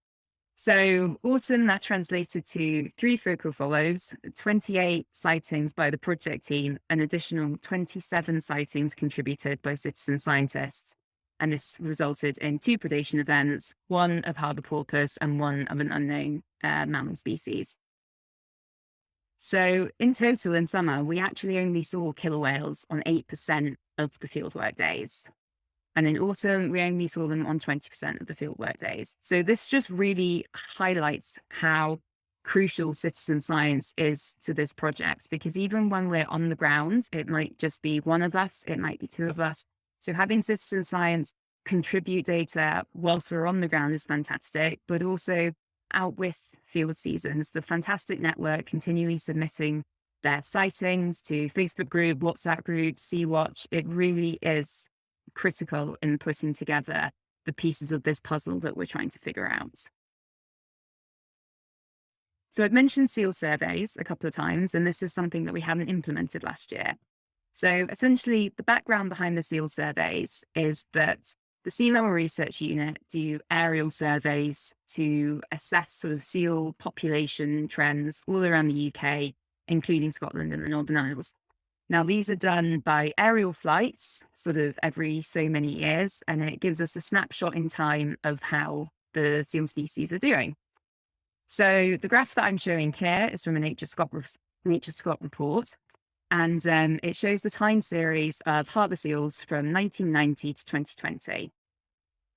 So autumn, that translated to 3 focal follows, 28 sightings by the project team, an additional 27 sightings contributed by citizen scientists. And this resulted in 2 predation events, 1 of harbour porpoise and 1 of an unknown mammal species. So in total in summer, we actually only saw killer whales on 8% of the fieldwork days. And in autumn, we only saw them on 20% of the fieldwork days. So this just really highlights how crucial citizen science is to this project, because even when we're on the ground, it might just be 1 of us, it might be 2 of us. So having citizen science contribute data whilst we're on the ground is fantastic, but also out with field seasons, the fantastic network continually submitting their sightings to Facebook group, WhatsApp group, Sea Watch. It really is critical in putting together the pieces of this puzzle that we're trying to figure out. So I've mentioned seal surveys a couple of times, and this is something that we hadn't implemented last year. So essentially, the background behind the seal surveys is that the Sea Mammal Research Unit do aerial surveys to assess sort of seal population trends all around the UK, including Scotland and the Northern Isles. Now, these are done by aerial flights, sort of every so many years, and it gives us a snapshot in time of how the seal species are doing. So the graph that I'm showing here is from a Nature Scott report, and it shows the time series of harbour seals from 1990 to 2020.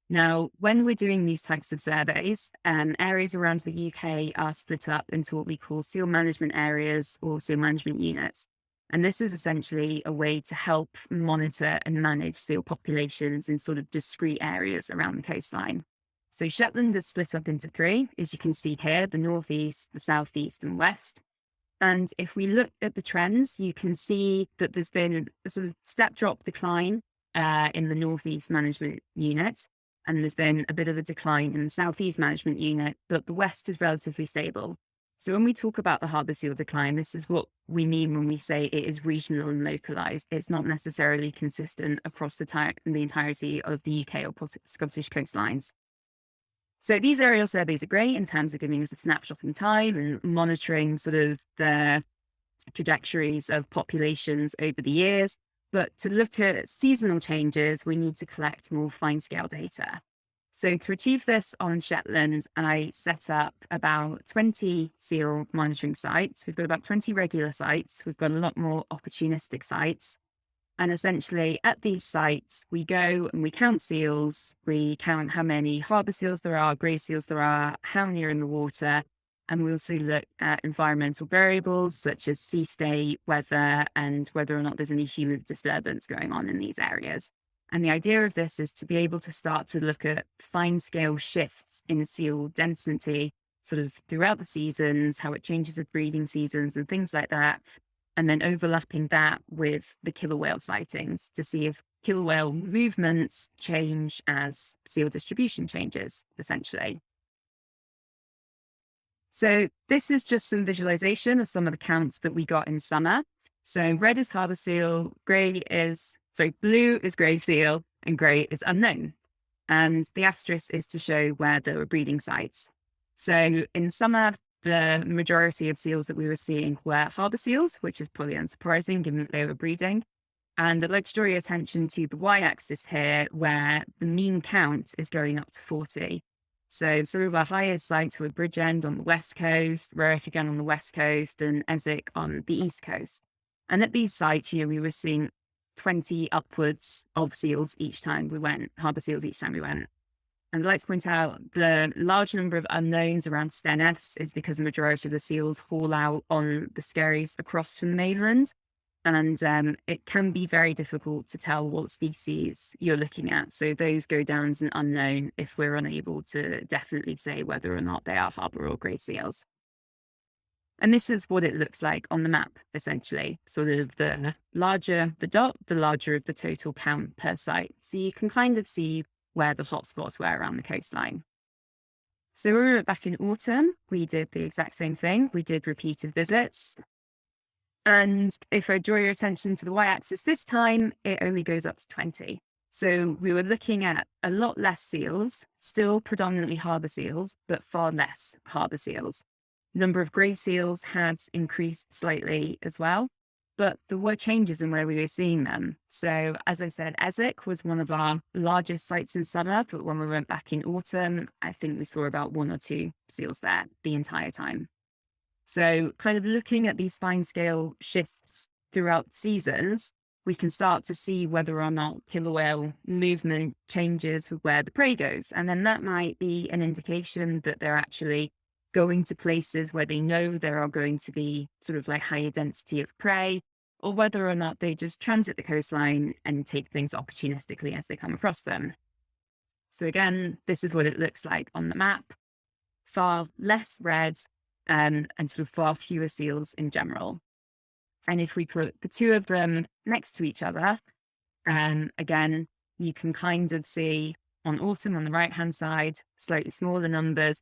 Now, when we're doing these types of surveys, areas around the UK are split up into what we call seal management areas or seal management units. And this is essentially a way to help monitor and manage seal populations in sort of discrete areas around the coastline. So Shetland is split up into 3, as you can see here, the northeast, the southeast and west. And if we look at the trends, you can see that there's been a sort of step drop decline in the northeast management unit. And there's been a bit of a decline in the southeast management unit, but the west is relatively stable. So when we talk about the harbour seal decline, this is what we mean when we say it is regional and localised. It's not necessarily consistent across the entirety of the UK or Scottish coastlines. So these aerial surveys are great in terms of giving us a snapshot in time and monitoring sort of the trajectories of populations over the years. But to look at seasonal changes, we need to collect more fine-scale data. So to achieve this on Shetland, I set up about 20 seal monitoring sites. We've got about 20 regular sites. We've got a lot more opportunistic sites. And essentially at these sites, we go and we count seals. We count how many harbour seals there are, grey seals there are, how many are in the water. And we also look at environmental variables such as sea state, weather, and whether or not there's any human disturbance going on in these areas. And the idea of this is to be able to start to look at fine-scale shifts in seal density sort of throughout the seasons, how it changes with breeding seasons and things like that, and then overlapping that with the killer whale sightings to see if killer whale movements change as seal distribution changes, essentially. So this is just some visualization of some of the counts that we got in summer. So red is harbour seal, blue is grey seal, and grey is unknown. And the asterisk is to show where there were breeding sites. So in summer, the majority of seals that we were seeing were harbour seals, which is probably unsurprising given that they were breeding. And I'd like to draw your attention to the y-axis here, where the mean count is going up to 40. So some of our highest sites were Bridgend on the west coast, Rurich again on the west coast, and Essex on the east coast. And at these sites, we were seeing 20 upwards of seals each time we went, harbour seals each time we went. And I'd like to point out the large number of unknowns around Stennis is because the majority of the seals fall out on the skerries across from the mainland. And it can be very difficult to tell what species you're looking at. So those go down as an unknown if we're unable to definitely say whether or not they are harbour or grey seals. And this is what it looks like on the map, essentially. Sort of the larger the dot, the larger of the total count per site. So you can kind of see where the hotspots were around the coastline. So we were back in autumn. We did the exact same thing. We did repeated visits. And if I draw your attention to the y-axis this time, it only goes up to 20. So we were looking at a lot less seals, still predominantly harbour seals, but far less harbour seals. The number of grey seals had increased slightly as well, but there were changes in where we were seeing them. So as I said, Essex was one of our largest sites in summer, but when we went back in autumn, I think we saw about 1 or 2 seals there the entire time. So kind of looking at these fine scale shifts throughout seasons, we can start to see whether or not killer whale movement changes with where the prey goes. And then that might be an indication that they're actually going to places where they know there are going to be sort of like higher density of prey, or whether or not they just transit the coastline and take things opportunistically as they come across them. So again, this is what it looks like on the map. Far less red, and sort of far fewer seals in general. And if we put the two of them next to each other, again, you can kind of see on autumn on the right-hand side, slightly smaller numbers.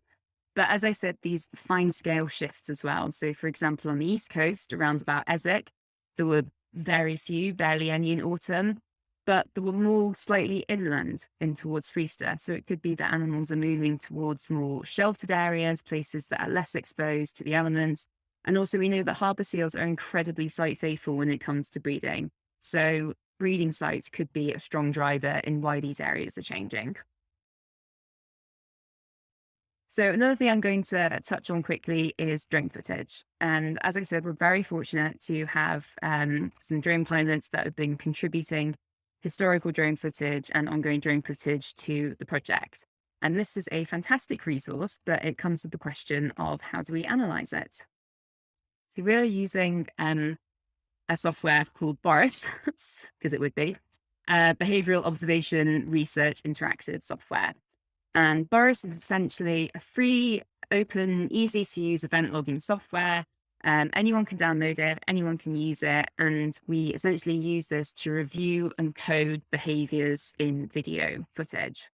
But as I said, these fine scale shifts as well. So for example, on the east coast, around about Essex, there were very few, barely any in autumn, but there were more slightly inland in towards Freester. So it could be that animals are moving towards more sheltered areas, places that are less exposed to the elements. And also we know that harbour seals are incredibly site faithful when it comes to breeding. So breeding sites could be a strong driver in why these areas are changing. So another thing I'm going to touch on quickly is drone footage. And as I said, we're very fortunate to have some drone pilots that have been contributing historical drone footage and ongoing drone footage to the project. And this is a fantastic resource, but it comes with the question of how do we analyze it? So we're using a software called Boris, because it would be, Behavioral Observation Research Interactive Software. And Boris is essentially a free, open, easy to use event logging software. Anyone can download it, anyone can use it, and we essentially use this to review and code behaviors in video footage.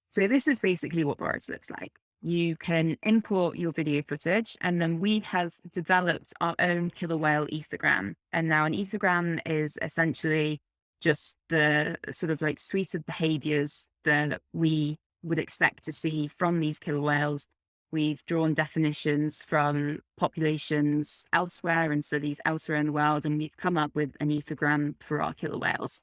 So this is basically what Boris looks like. you can import your video footage, and then we have developed our own killer whale ethogram. And now an ethogram is essentially just the sort of like suite of behaviors that we would expect to see from these killer whales. We've drawn definitions from populations elsewhere and studies elsewhere in the world, and we've come up with an ethogram for our killer whales.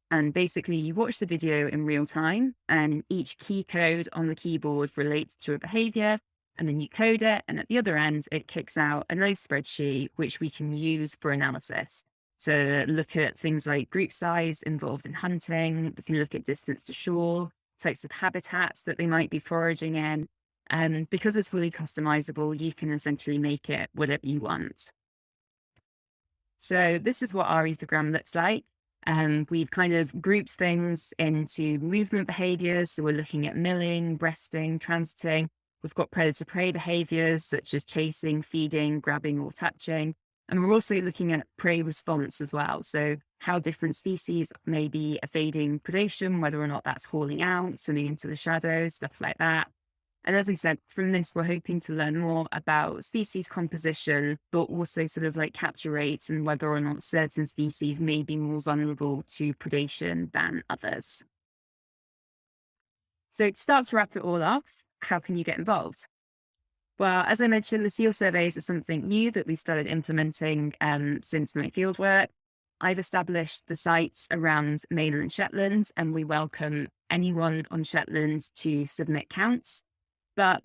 And basically, you watch the video in real time, and each key code on the keyboard relates to a behavior, and then you code it, and at the other end, it kicks out a nice spreadsheet, which we can use for analysis to look at things like group size involved in hunting. We can look at distance to shore, types of habitats that they might be foraging in. And because it's fully customizable, you can essentially make it whatever you want. So this is what our ethogram looks like. We've kind of grouped things into movement behaviors. So we're looking at milling, breasting, transiting. We've got predator-prey behaviors such as chasing, feeding, grabbing, or touching. And we're also looking at prey response as well. So how different species may be evading predation, whether or not that's hauling out, swimming into the shadows, stuff like that. And as I said, from this, we're hoping to learn more about species composition, but also sort of like capture rates and whether or not certain species may be more vulnerable to predation than others. So to start to wrap it all up, how can you get involved? Well, as I mentioned, the seal surveys are something new that we started implementing since my fieldwork. I've established the sites around mainland Shetland, and we welcome anyone on Shetland to submit counts. But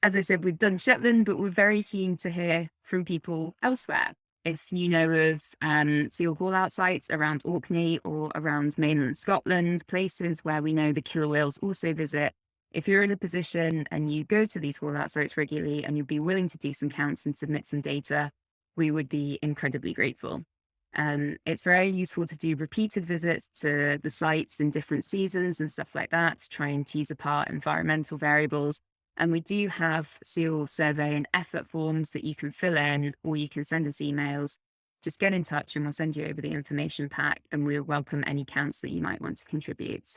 as I said, we've done Shetland, but we're very keen to hear from people elsewhere. If you know of seal call-out sites around Orkney or around mainland Scotland, places where we know the killer whales also visit, if you're in a position and you go to these call-out sites regularly and you'd be willing to do some counts and submit some data, we would be incredibly grateful. It's very useful to do repeated visits to the sites in different seasons and stuff like that to try and tease apart environmental variables. And we do have seal survey and effort forms that you can fill in, or you can send us emails. Just get in touch and we'll send you over the information pack, and we'll welcome any counts that you might want to contribute.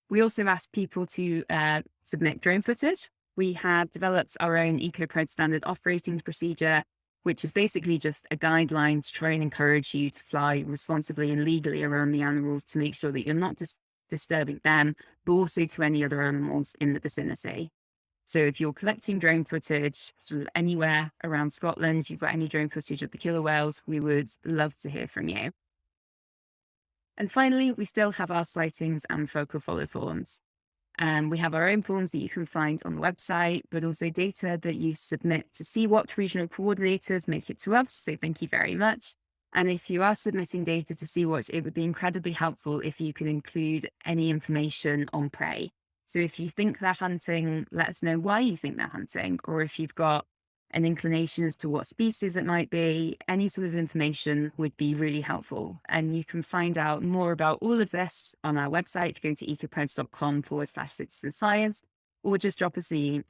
We also ask people to submit drone footage. We have developed our own Ecopreds standard operating procedure, which is basically just a guideline to try and encourage you to fly responsibly and legally around the animals to make sure that you're not just disturbing them, but also to any other animals in the vicinity. So if you're collecting drone footage sort of anywhere around Scotland, if you've got any drone footage of the killer whales, we would love to hear from you. And finally, we still have our sightings and focal follow forms. We have our own forms that you can find on the website, but also data that you submit to Sea-Watch regional coordinators make it to us. So thank you very much. And if you are submitting data to Sea-Watch, it would be incredibly helpful if you could include any information on prey. So if you think they're hunting, let us know why you think they're hunting, or if you've got an inclination as to what species it might be, any sort of information would be really helpful. And you can find out more about all of this on our website if you go to ecopreds.com/citizen science, or just drop us an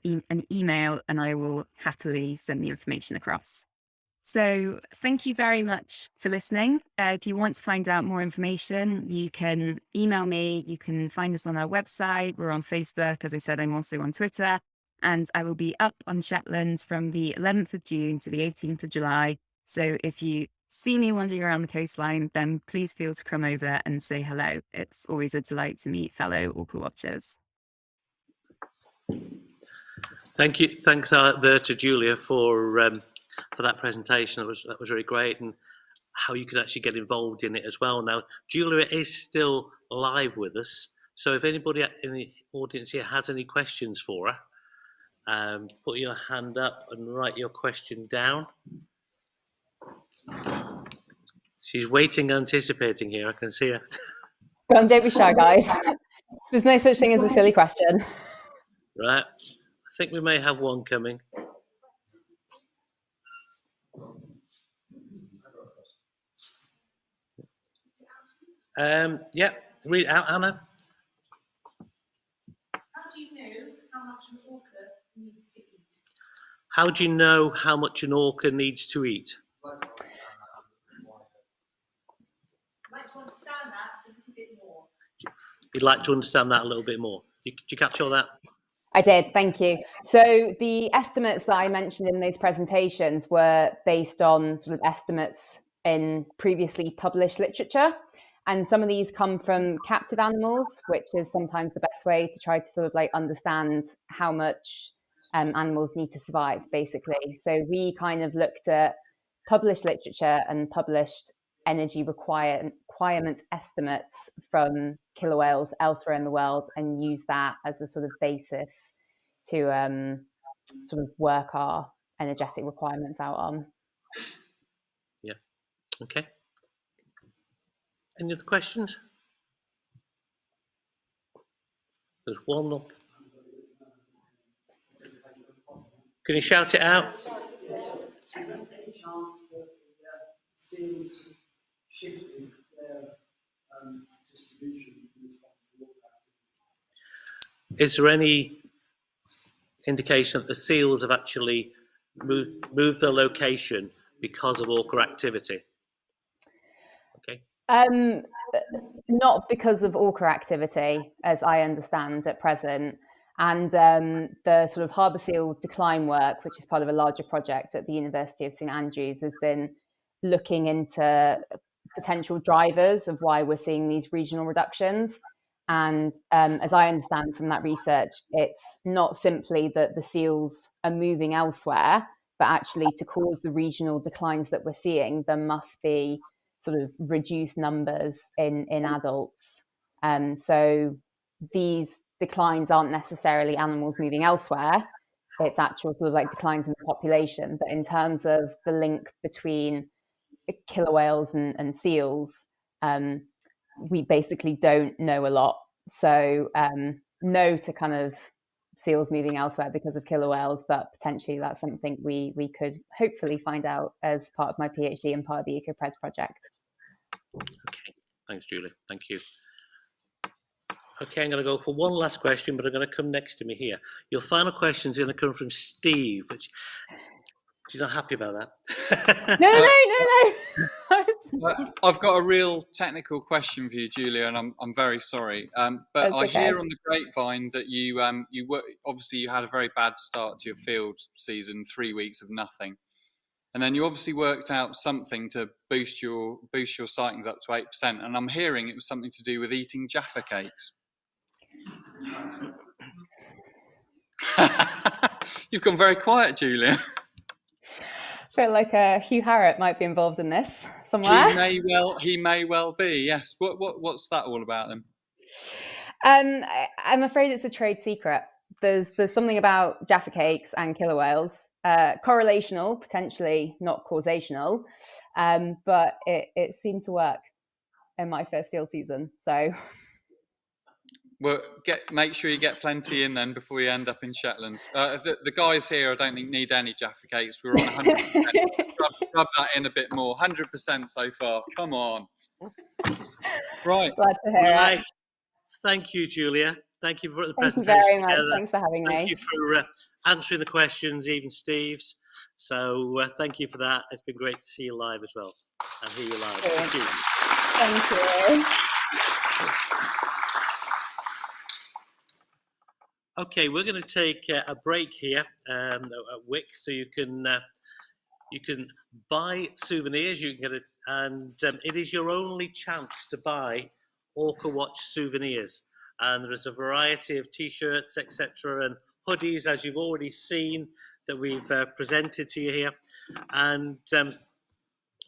email and I will happily send the information across. So thank you very much for listening. If you want to find out more information, you can email me. You can find us on our website. We're on Facebook. As I said, I'm also on Twitter. And I will be up on Shetland from the 11th of June to the 18th of July. So if you see me wandering around the coastline, then please feel to come over and say hello. It's always a delight to meet fellow Orca Watchers. Thank you. Thanks there to Julia for that presentation. That was really great, and how you could actually get involved in it as well. Now, Julia is still live with us, so if anybody in the audience here has any questions for her, put your hand up and write your question down. She's waiting, anticipating here. I can see her. Go on, don't be shy, guys. There's no such thing as a silly question. Right. I think we may have one coming. Yeah, read it out, Anna. How do you know how much an orca needs to eat? How do you know how much an orca needs to eat? I'd like to understand that a little bit more. You'd like to understand that a little bit more. Did you catch all that? I did, thank you. So the estimates that I mentioned in those presentations were based on sort of estimates in previously published literature. And some of these come from captive animals, which is sometimes the best way to try to sort of like understand how much animals need to survive, basically. So we kind of looked at published literature and published energy requirement estimates from killer whales elsewhere in the world and use that as a sort of basis to sort of work our energetic requirements out on. Yeah. Okay. Any other questions? There's one up. Can you shout it out? Is there any indication that the seals have actually moved their location because of orca activity? Okay. Not because of orca activity, as I understand at present. And the sort of harbour seal decline work, which is part of a larger project at the University of St Andrews, has been looking into potential drivers of why we're seeing these regional reductions. And as I understand from that research, it's not simply that the seals are moving elsewhere, but actually to cause the regional declines that we're seeing, there must be sort of reduced numbers in adults. So these declines aren't necessarily animals moving elsewhere, it's actual sort of like declines in the population. But in terms of the link between killer whales and seals, we basically don't know a lot. So no to kind of seals moving elsewhere because of killer whales, but potentially that's something we could hopefully find out as part of my PhD and part of the Ecopreds project. Okay, thanks, Julie. Thank you. Okay, I'm going to go for one last question, but I'm going to come next to me here. Your final question is going to come from Steve, which you're not happy about that. No. I've got a real technical question for you, Julia, and I'm very sorry. But That's I okay. hear on the grapevine that you obviously you had a very bad start to your field season, 3 weeks of nothing, and then you obviously worked out something to boost your sightings up to 8%. And I'm hearing it was something to do with eating Jaffa cakes. You've gone very quiet, Julia. Feel like Hugh Harrop might be involved in this somewhere. He may well be. Yes. What's that all about then? I'm afraid it's a trade secret. There's something about Jaffa cakes and killer whales. Correlational, potentially not causational, but it seemed to work in my first field season. So, well, make sure you get plenty in then before you end up in Shetland. The guys here, I don't think need any Jaffa cakes. We're on 100%. rub that in a bit more. 100% so far. Come on. Right. Glad to hear it. Thank you, Julia. Thank you for the Thank you presentation very much. together. Thanks for having me. Thank you for answering the questions, even Steve's. So thank you for that. It's been great to see you live as well and hear you live. Brilliant. Thank you. Thank you. Okay, we're going to take a break here at Wick, so you can buy souvenirs. You can get it, and it is your only chance to buy Orca Watch souvenirs. And there is a variety of T-shirts, etc., and hoodies, as you've already seen, that we've presented to you here. And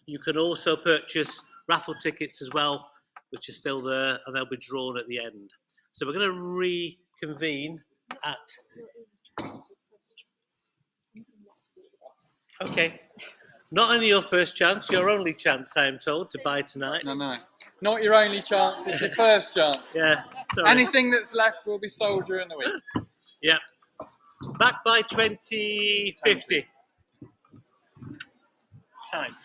you can also purchase raffle tickets as well, which are still there, and they'll be drawn at the end. So we're going to reconvene at... Okay. Not only your first chance, your only chance, I am told, to buy tonight. No. Not your only chance, it's your first chance. Yeah, sorry. Anything that's left will be sold during the week. Yeah. Back by 2050. Time.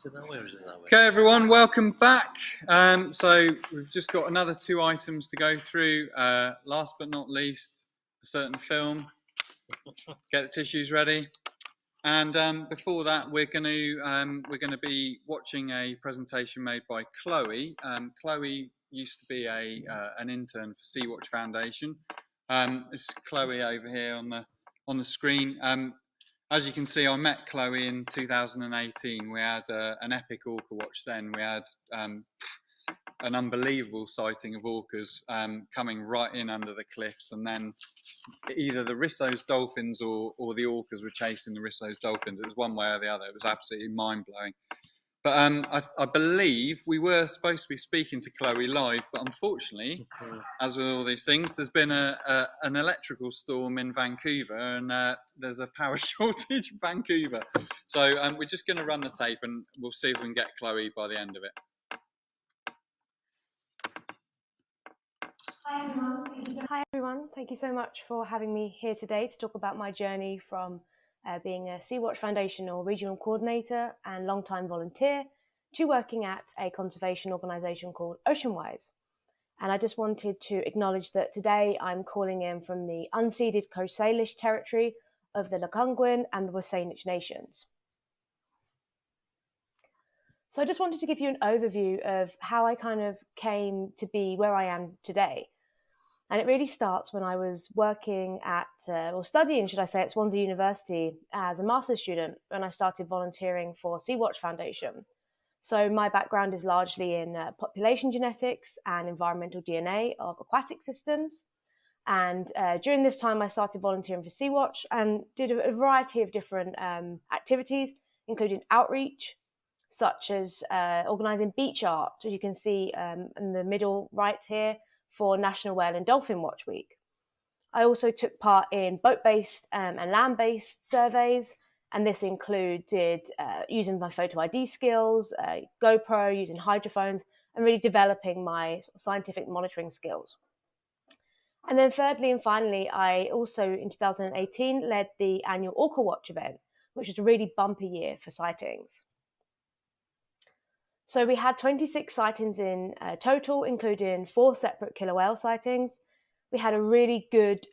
it that way or is it that way? Okay, everyone, welcome back. So we've just got another 2 items to go through. Last but not least, a certain film. Get the tissues ready. And before that, we're going to be watching a presentation made by Chloe. Chloe used to be an intern for Sea Watch Foundation. It's Chloe over here on the screen. As you can see, I met Chloe in 2018. We had an epic orca watch then. We had an unbelievable sighting of orcas coming right in under the cliffs, and then either the Risso's dolphins or the orcas were chasing the Risso's dolphins. It was one way or the other. It was absolutely mind-blowing. But I believe we were supposed to be speaking to Chloe live, but unfortunately, as with all these things, there's been an electrical storm in Vancouver, and there's a power shortage in Vancouver. So we're just going to run the tape, and we'll see if we can get Chloe by the end of it. Hi everyone, thank you so much for having me here today to talk about my journey from being a Sea Watch Foundation or regional coordinator and long-time volunteer to working at a conservation organisation called Oceanwise. And I just wanted to acknowledge that today I'm calling in from the unceded Coast Salish territory of the Lekwungen and the Wasanich nations. So I just wanted to give you an overview of how I kind of came to be where I am today. And it really starts when I was working at, or studying, should I say, at Swansea University as a master's student when I started volunteering for Sea Watch Foundation. So my background is largely in population genetics and environmental DNA of aquatic systems. And during this time, I started volunteering for Sea Watch and did a variety of different activities, including outreach, such as organising beach art, as you can see in the middle right here, for National Whale and Dolphin Watch Week. I also took part in boat-based and land-based surveys, and this included using my photo ID skills, GoPro, using hydrophones, and really developing my scientific monitoring skills. And then thirdly and finally, I also in 2018 led the annual Orca Watch event, which was a really bumper year for sightings. So we had 26 sightings in total, including 4 separate killer whale sightings. We had a really good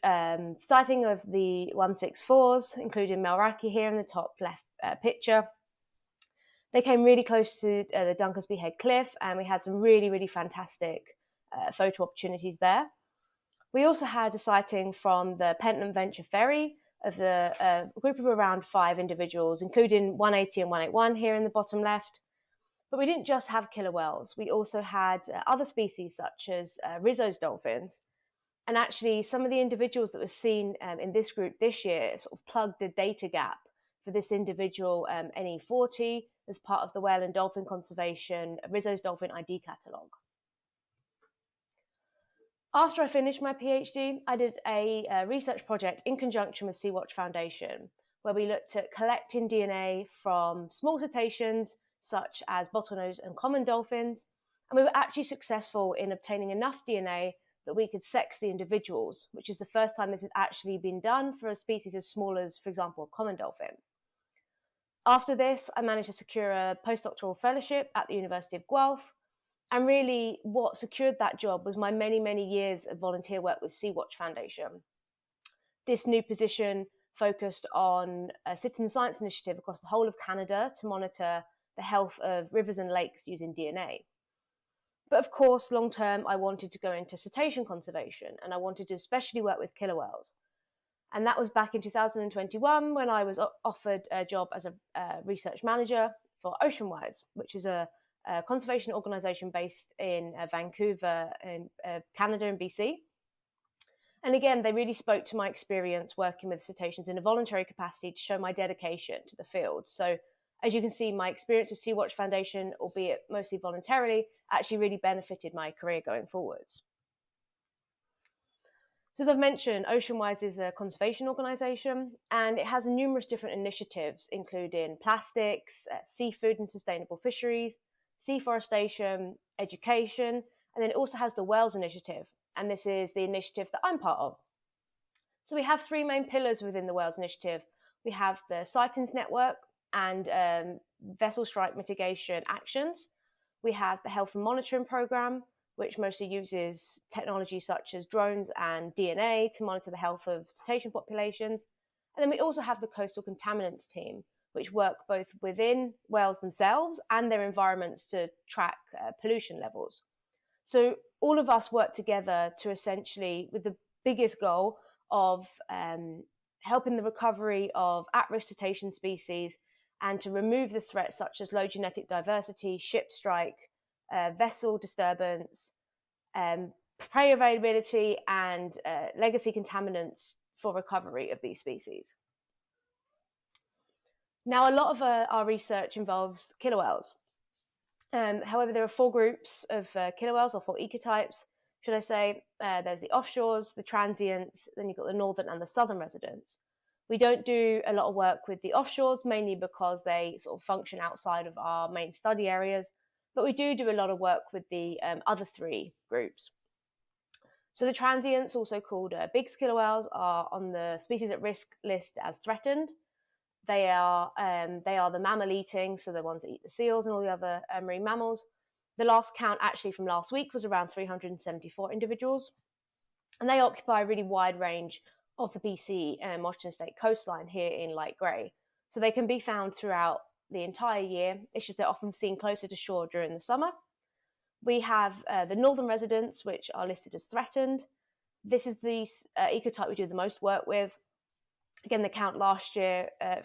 sighting of the 164s, including Melraki here in the top left picture. They came really close to the Dunkesby Head Cliff, and we had some really, really fantastic photo opportunities there. We also had a sighting from the Pentland Venture Ferry of the group of around 5 individuals, including 180 and 181 here in the bottom left. But we didn't just have killer whales. We also had other species such as Risso's dolphins. And actually, some of the individuals that were seen in this group this year sort of plugged a data gap for this individual NE40 as part of the Whale and Dolphin Conservation Risso's Dolphin ID catalogue. After I finished my PhD, I did a research project in conjunction with Sea Watch Foundation, where we looked at collecting DNA from small cetaceans, such as bottlenose and common dolphins, and we were actually successful in obtaining enough DNA that we could sex the individuals, which is the first time this has actually been done for a species as small as, for example, a common dolphin. After this, I managed to secure a postdoctoral fellowship at the University of Guelph, and really what secured that job was my many, many years of volunteer work with Sea Watch Foundation. This new position focused on a citizen science initiative across the whole of Canada to monitor the health of rivers and lakes using DNA. But of course, long term, I wanted to go into cetacean conservation, and I wanted to especially work with killer whales. And that was back in 2021 when I was offered a job as a research manager for Oceanwise, which is a conservation organisation based in Vancouver, in Canada and BC. And again, they really spoke to my experience working with cetaceans in a voluntary capacity to show my dedication to the field. So as you can see, my experience with Sea Watch Foundation, albeit mostly voluntarily, actually really benefited my career going forwards. So as I've mentioned, Oceanwise is a conservation organisation, and it has numerous different initiatives, including plastics, seafood and sustainable fisheries, seaforestation, education, and then it also has the Whales Initiative, and this is the initiative that I'm part of. So we have 3 main pillars within the Whales Initiative. We have the Sightings Network, and vessel strike mitigation actions. We have the health and monitoring program, which mostly uses technology such as drones and DNA to monitor the health of cetacean populations. And then we also have the coastal contaminants team, which work both within whales themselves and their environments to track pollution levels. So all of us work together to essentially, with the biggest goal of helping the recovery of at-risk cetacean species and to remove the threats such as low genetic diversity, ship strike, vessel disturbance, prey availability, and legacy contaminants for recovery of these species. Now, a lot of our research involves killer whales. However, there are 4 groups of killer whales, or 4 ecotypes, should I say. There's the offshores, the transients, then you've got the northern and the southern residents. We don't do a lot of work with the offshores, mainly because they sort of function outside of our main study areas, but we do a lot of work with the other 3 groups. So the transients, also called big killer whales, are on the species at risk list as threatened. They are the mammal-eating, so the ones that eat the seals and all the other marine mammals. The last count actually from last week was around 374 individuals, and they occupy a really wide range of the BC and Washington State coastline here in light grey. So they can be found throughout the entire year. It's just they're often seen closer to shore during the summer. We have the northern residents, which are listed as threatened. This is the ecotype we do the most work with. Again, the count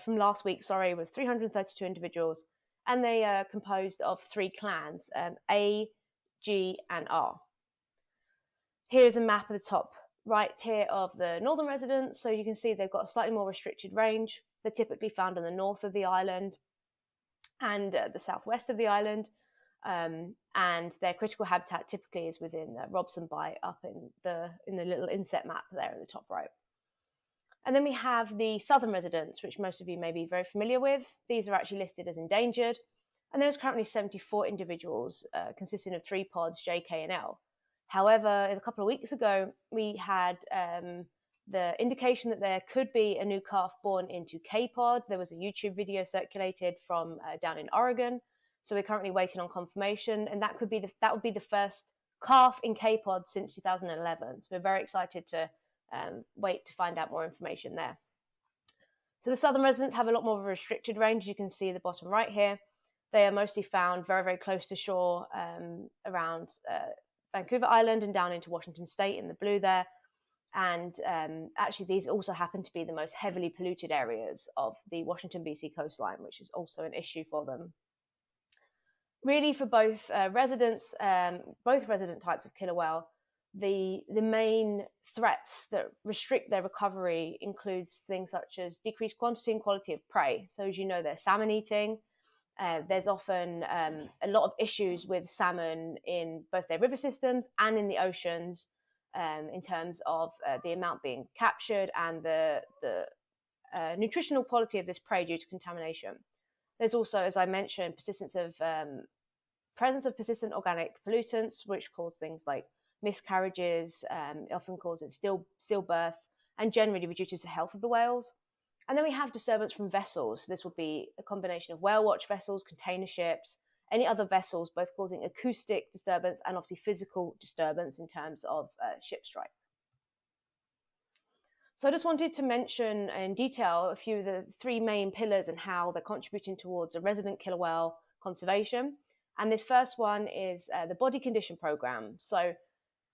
from last week, was 332 individuals, and they are composed of 3 clans, A, G, and R. Here's a map at the top right here of the northern residents. So you can see they've got a slightly more restricted range. They're typically found in the north of the island and the southwest of the island. And their critical habitat typically is within Robson Bight up in the little inset map there in the top right. And then we have the southern residents, which most of you may be very familiar with. These are actually listed as endangered. And there's currently 74 individuals consisting of 3 pods, J, K, and L. However, a couple of weeks ago, we had the indication that there could be a new calf born into K pod. There was a YouTube video circulated from down in Oregon. So we're currently waiting on confirmation, and that would be the first calf in K pod since 2011. So we're very excited to wait to find out more information there. So the southern residents have a lot more of a restricted range. You can see the bottom right here. They are mostly found very, very close to shore around Vancouver Island and down into Washington State in the blue there. And actually, these also happen to be the most heavily polluted areas of the Washington, BC coastline, which is also an issue for them. Really, for both resident types of killer whale, the main threats that restrict their recovery includes things such as decreased quantity and quality of prey. So as you know, they're salmon eating. There's often a lot of issues with salmon in both their river systems and in the oceans in terms of the amount being captured and the nutritional quality of this prey due to contamination. There's also, as I mentioned, presence of persistent organic pollutants, which cause things like miscarriages, often causes stillbirth, and generally reduces the health of the whales. And then we have disturbance from vessels. This would be a combination of whale watch vessels, container ships, any other vessels, both causing acoustic disturbance and obviously physical disturbance in terms of ship strike. So I just wanted to mention in detail a few of the 3 main pillars and how they're contributing towards a resident killer whale conservation. And this first one is the body condition program. So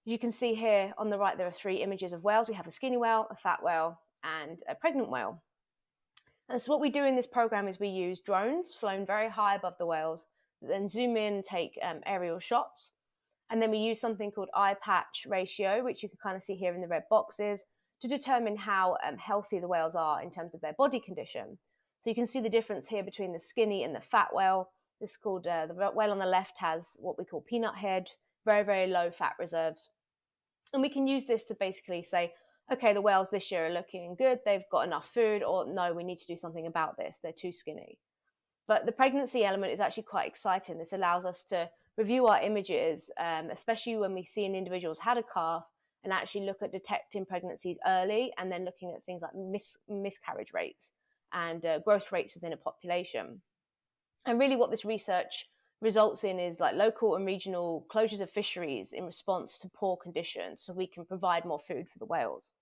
you can see here on the right, there are 3 images of whales. We have a skinny whale, a fat whale, and a pregnant whale. And so what we do in this program is we use drones flown very high above the whales, then zoom in and take aerial shots. And then we use something called eye patch ratio, which you can kind of see here in the red boxes, to determine how healthy the whales are in terms of their body condition. So you can see the difference here between the skinny and the fat whale. This is called, the whale on the left has what we call peanut head, very, very low fat reserves. And we can use this to basically say, okay, the whales this year are looking good, they've got enough food, or no, we need to do something about this, they're too skinny. But the pregnancy element is actually quite exciting. This allows us to review our images, especially when we see an individual's had a calf, and actually look at detecting pregnancies early and then looking at things like miscarriage rates and growth rates within a population. And really what this research results in is like local and regional closures of fisheries in response to poor conditions, so we can provide more food for the whales.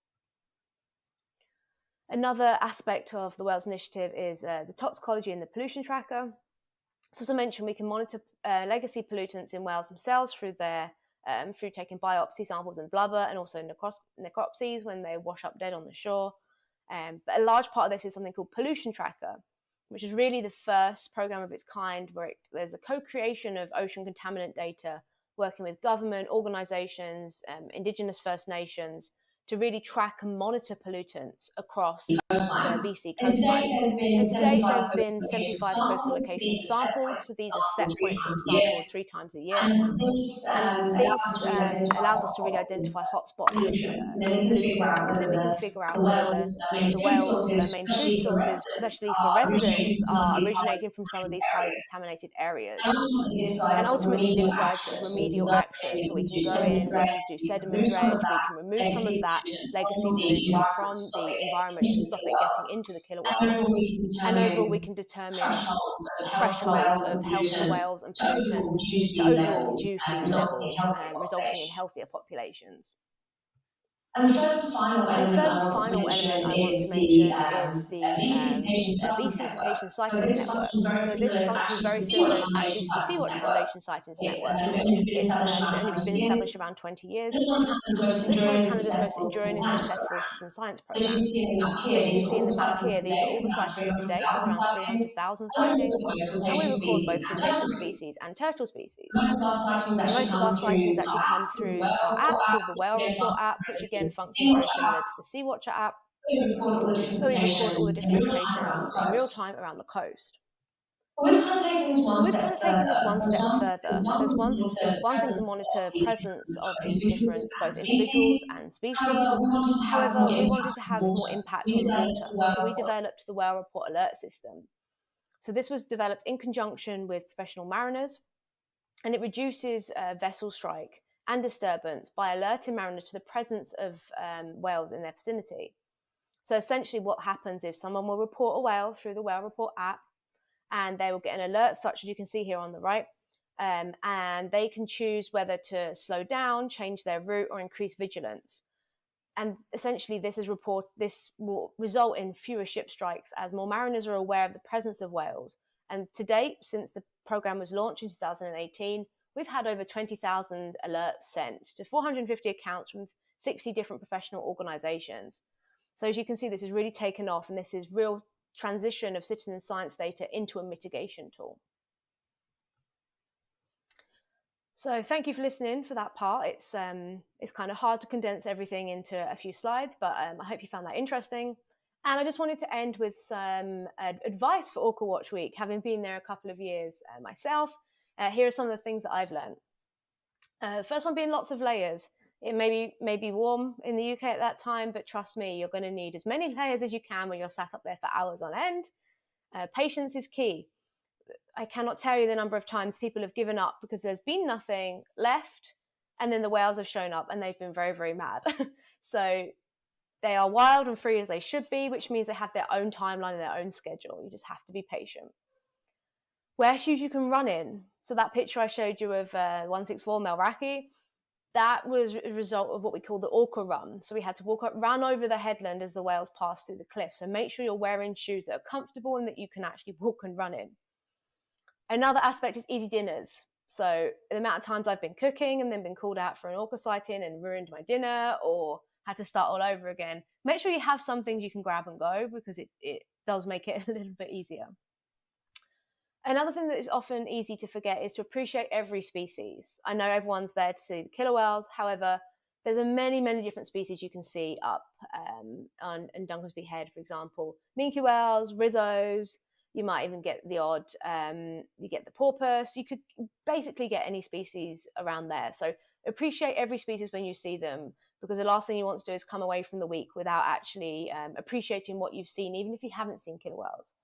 Another aspect of the Whales Initiative is the toxicology and the pollution tracker. So as I mentioned, we can monitor legacy pollutants in whales themselves through taking biopsy samples and blubber, and also necropsies when they wash up dead on the shore. But a large part of this is something called pollution tracker, which is really the first program of its kind where there's the co-creation of ocean contaminant data, working with government, organisations, Indigenous First Nations, to really track and monitor pollutants across the BC coastline. And to date, there's been 75 coastal locations sampled, so these are set points that are sampled 3 times a year. And this allows us to really identify hotspots of pollution, and then we can figure out whether the whales' main food sources, especially for residents, are originating from some of these highly contaminated areas. And ultimately, this guides sort of remedial action. So we can go in, we can do sediment dredge, we can remove some of that legacy pollutant from the environment to stop it getting into the killer whales. And overall, we can determine thresholds of health for whales and pollutants to overall reduce these levels, resulting in healthier populations. And the third and final element I want to mention is the BC Cetacean Sightings Network. So this functions very similar actually to the Sea-Watch Foundation Sightings Network. It's only been established around 20 years. And it's one of Canada's most enduring and successful citizen science programs. So as you can see in the map here, these are all the sightings to date, around 300,000 sightings, and we record both cetacean species and turtle species. And most of our sightings actually come through our app called the Whale Report app, which again functions very similar to the Sea Watcher app, where we record all the different cetaceans in real time around the coast. We've kind of taken this one step further. So it's one thing to monitor presence of these different both individuals and species. However, we wanted to have more impact on the water. So we developed the Whale Report alert system. So this was developed in conjunction with professional mariners, and it reduces vessel strike and disturbance by alerting mariners to the presence of whales in their vicinity. So essentially what happens is someone will report a whale through the Whale Report app, and they will get an alert such as you can see here on the right, and they can choose whether to slow down, change their route, or increase vigilance. And essentially this will result in fewer ship strikes as more mariners are aware of the presence of whales. And to date, since the program was launched in 2018, we've had over 20,000 alerts sent to 450 accounts from 60 different professional organisations. So as you can see, this has really taken off, and this is real transition of citizen science data into a mitigation tool. So thank you for listening for that part. It's kind of hard to condense everything into a few slides, but I hope you found that interesting. And I just wanted to end with some advice for Orca Watch Week, having been there a couple of years myself. Here are some of the things that I've learned. The first one being lots of layers. It may be warm in the UK at that time, but trust me, you're going to need as many layers as you can when you're sat up there for hours on end. Patience is key. I cannot tell you the number of times people have given up because there's been nothing left, and then the whales have shown up and they've been very, very mad. So they are wild and free as they should be, which means they have their own timeline and their own schedule. You just have to be patient. Wear shoes you can run in. So that picture I showed you of 164 Melraki, that was a result of what we call the Orca run. So we had to run over the headland as the whales passed through the cliff. So make sure you're wearing shoes that are comfortable and that you can actually walk and run in. Another aspect is easy dinners. So the amount of times I've been cooking and then been called out for an orca sighting and ruined my dinner or had to start all over again, make sure you have some things you can grab and go, because it does make it a little bit easier. Another thing that is often easy to forget is to appreciate every species. I know everyone's there to see the killer whales. However, there's many, many different species you can see up in Dunkelsby Head, for example. Minke whales, Rizzos. You might even get the odd, you get the porpoise. You could basically get any species around there. So appreciate every species when you see them, because the last thing you want to do is come away from the week without actually appreciating what you've seen, even if you haven't seen killer whales.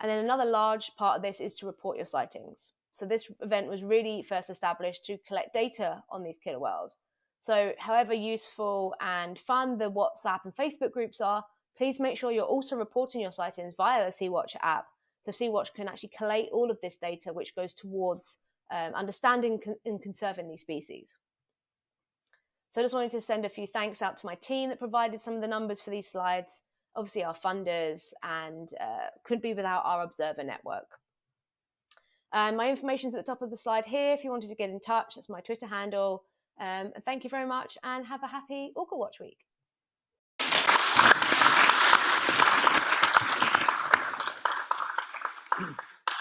And then another large part of this is to report your sightings. So this event was really first established to collect data on these killer whales. So however useful and fun the WhatsApp and Facebook groups are, Please make sure you're also reporting your sightings via the Sea-Watch app, so Sea-Watch can actually collate all of this data, which goes towards understanding and conserving these species. So I just wanted to send a few thanks out to my team that provided some of the numbers for these slides, obviously our funders, and couldn't be without our observer network. My information's at the top of the slide here if you wanted to get in touch. That's my Twitter handle. And thank you very much, and have a happy Orca Watch week.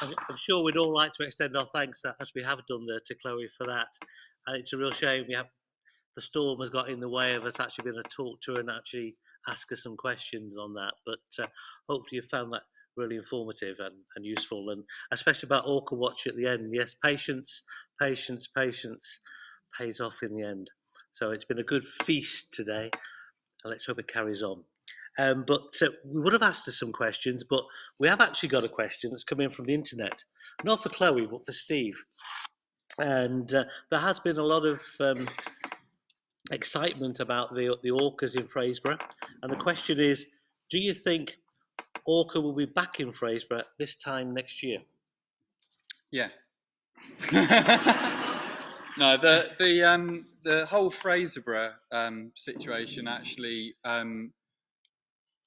I'm sure we'd all like to extend our thanks, as we have done there, to Chloe for that. And it's a real shame the storm has got in the way of us actually being able to talk to her and actually ask her some questions on that. But hopefully you found that really informative and useful, and especially about Orca Watch at the end. Yes, patience pays off in the end. So it's been a good feast today, and let's hope it carries on. But we would have asked her some questions, but we have actually got a question that's come in from the internet, not for Chloe, but for Steve. And there has been a lot of excitement about the orcas in Fraserburgh. And the question is, do you think Orca will be back in Fraserburgh this time next year? Yeah. No, the whole Fraserburgh situation actually,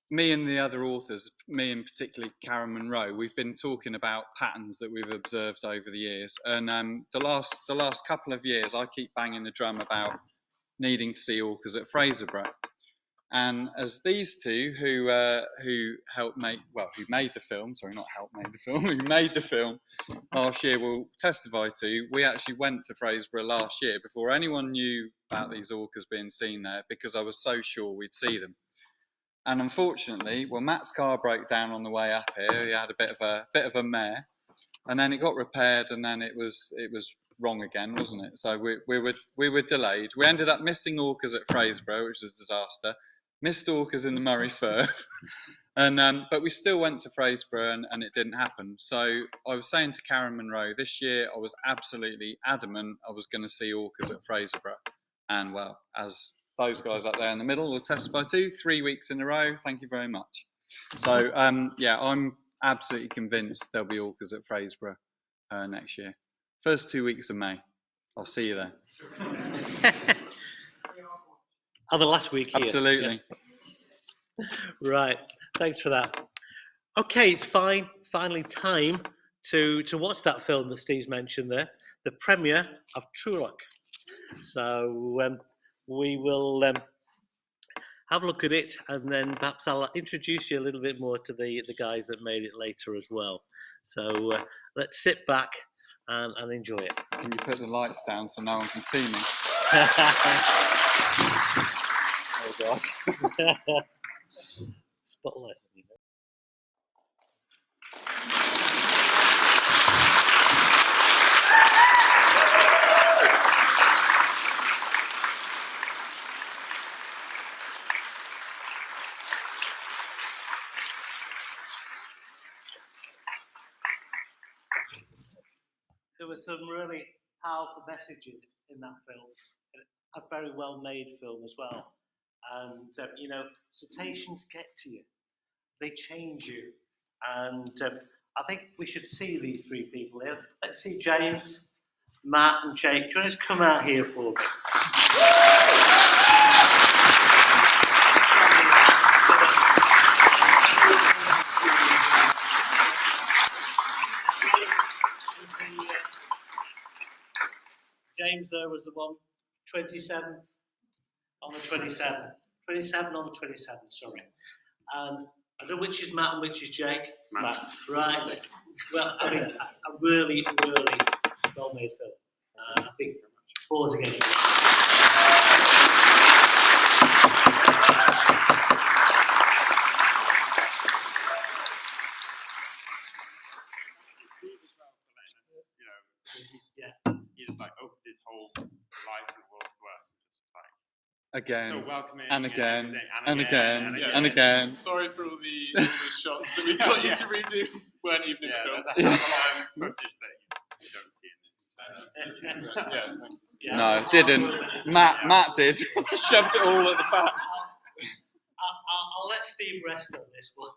me and the other authors, me and particularly Karen Munro, we've been talking about patterns that we've observed over the years. And the last couple of years, I keep banging the drum about needing to see orcas at Fraserburgh. And as these two who made the film last year will testify to, we actually went to Fraserburgh last year before anyone knew about these orcas being seen there, because I was so sure we'd see them. And unfortunately, Matt's car broke down on the way up here. He had a bit of a mare, and then it got repaired, and then it was wrong again, wasn't it? So we were delayed. We ended up missing orcas at Fraserburgh, which was a disaster. Missed orcas in the Murray Firth, and but we still went to Fraserburgh, and it didn't happen. So I was saying to Karen Munro, this year I was absolutely adamant I was going to see orcas at Fraserburgh, and well, as those guys up there in the middle will testify to, 3 weeks in a row. Thank you very much. So yeah, I'm absolutely convinced there'll be orcas at Fraserburgh next year. First 2 weeks of May. I'll see you there. Oh, the last week here. Absolutely. Yeah. Right. Thanks for that. Okay, it's finally time to watch that film that Steve's mentioned there, the premiere of Truluck. So we will have a look at it, and then perhaps I'll introduce you a little bit more to the guys that made it later as well. So let's sit back and enjoy it. Can you put the lights down so no one can see me? Oh God. Spotlight. There were some really powerful messages in that film. A very well-made film as well. And, you know, cetaceans get to you. They change you. And I think we should see these three people here. Let's see James, Matt and Jake. Do you want to come out here for me? James there was the one, 27 on the 27th. 27 on the 27th, sorry. And I don't know which is Matt and which is Jake. Matt. Right. Well, I mean, a really, really well-made film. I think, pause again. Yeah. He just like opened his whole life and world to us. Again, so welcoming and again, and again, and again. Sorry for all the shots that we got you to redo. Weren't even in the film. There's a lot of footage that you don't see in this. No, didn't. Matt did. Shoved it all at the back. I'll let Steve rest on this one.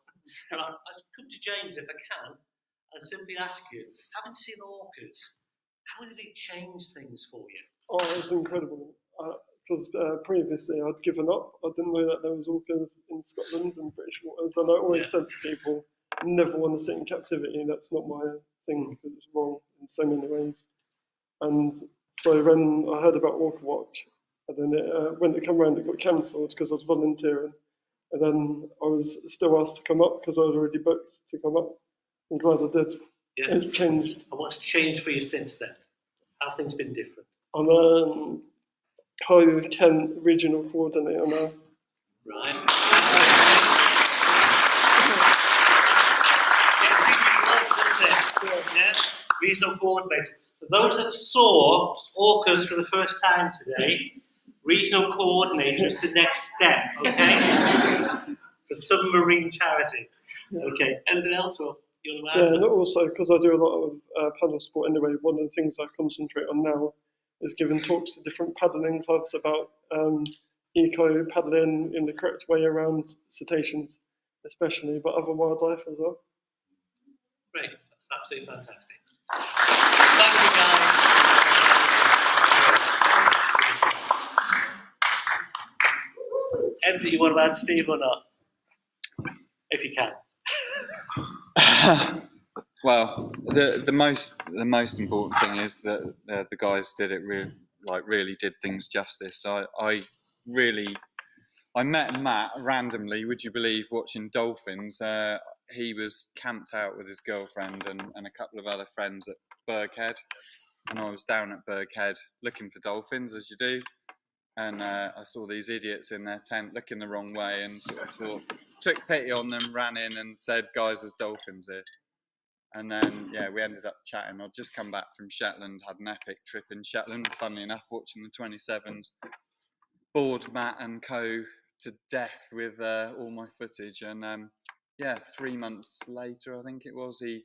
And I'll come to James if I can and simply ask you, having seen orcas, how did it change things for you? Oh, it was incredible. Because previously I'd given up. I didn't know that there was orcas in Scotland and British waters, and I always said to people, never want to sit in captivity. That's not my thing because it's wrong in so many ways. And so when I heard about Orca Watch, and then when it came around, it got cancelled because I was volunteering. And then I was still asked to come up because I was already booked to come up. I'm glad I did. Yeah. It's changed. And what's changed for you since then? How have things been different? I'm co-Kent regional coordinator now. Right. Yeah. Regional coordinator. So those that saw orcas for the first time today, regional coordinator is the next step, okay? For submarine charity. Okay. Anything else, or you want to add? Yeah, and also because I do a lot of paddle sport anyway, one of the things I concentrate on now is giving talks to different paddling clubs about eco paddling in the correct way around cetaceans, especially, but other wildlife as well. Great, that's absolutely fantastic. Thank you, guys. Anything you want to add, Steve, or not? If you can. Well, the most important thing is that the guys did it really did things justice. I met Matt randomly, would you believe, watching dolphins. He was camped out with his girlfriend and a couple of other friends at Berghead, and I was down at Berghead looking for dolphins, as you do. And I saw these idiots in their tent looking the wrong way, and sort of took pity on them, ran in and said, "Guys, there's dolphins here." And then, yeah, we ended up chatting. I'd just come back from Shetland, had an epic trip in Shetland, funnily enough, watching the 27s. Bored Matt and co to death with all my footage. And yeah, 3 months later, I think it was, I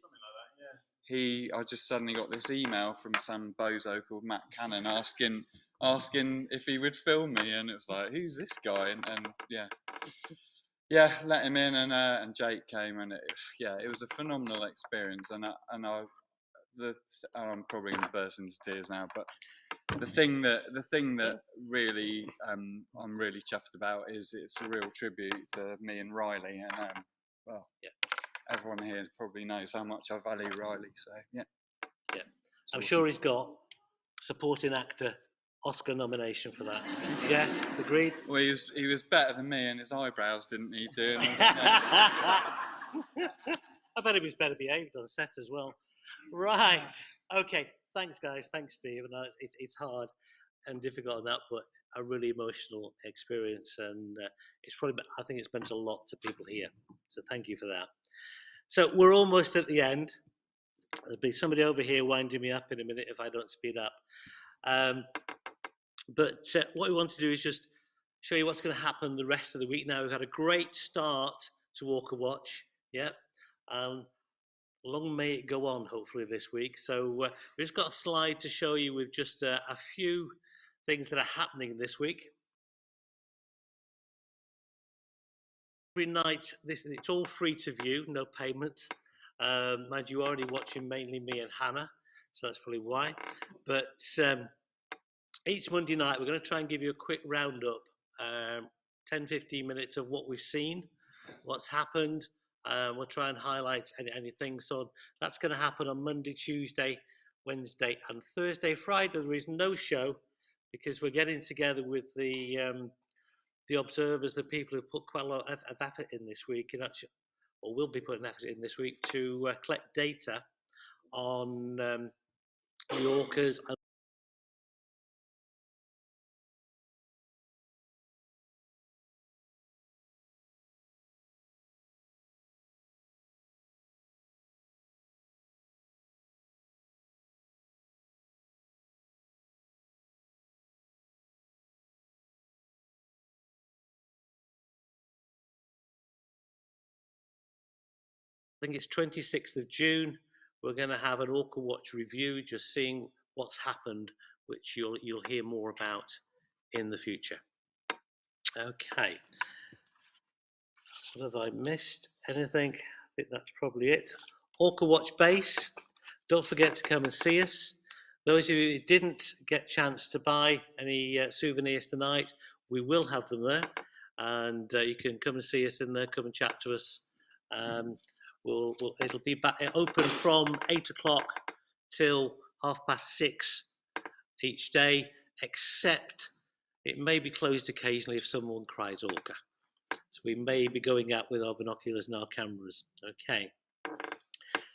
just suddenly got this email from some bozo called Matt Cannon asking if he would film me. And it was like, who's this guy? And yeah, let him in, and Jake came, and it was a phenomenal experience. And I'm probably going to burst into tears now, but the thing that really I'm really chuffed about is it's a real tribute to me and Riley, and everyone here probably knows how much I value Riley. So yeah, I'm sure he's got supporting actor Oscar nomination for that. Yeah, agreed. Well, he was better than me, and his eyebrows didn't need doing. I bet he was better behaved on set as well. Right. Okay. Thanks, guys. Thanks, Steve. And it's hard and difficult on that, but a really emotional experience, and I think it's meant a lot to people here. So thank you for that. So we're almost at the end. There'll be somebody over here winding me up in a minute if I don't speed up. But what we want to do is just show you what's going to happen the rest of the week. Now, we've had a great start to Orca Watch. Yeah. Long may it go on, hopefully, this week. So we've just got a slide to show you with just a few things that are happening this week. Every night, it's all free to view, no payment. Mind you, already watching mainly me and Hannah, so that's probably why. But each Monday night, we're going to try and give you a quick roundup, 10-15 minutes of what we've seen, what's happened. We'll try and highlight anything. So that's going to happen on Monday, Tuesday, Wednesday, and Thursday. Friday, there is no show because we're getting together with the observers, the people who've put quite a lot of effort in this week, or will be putting effort in this week to collect data on the orcas. I think it's 26th of June. We're going to have an Orca Watch review, just seeing what's happened, which you'll hear more about in the future. Okay. Have I missed anything? I think that's probably it. Orca Watch Base. Don't forget to come and see us. Those of you who didn't get a chance to buy any souvenirs tonight, we will have them there. And you can come and see us in there, come and chat to us. It'll be back open from 8 o'clock till 6:30 each day, except it may be closed occasionally if someone cries orca. So we may be going out with our binoculars and our cameras. Okay.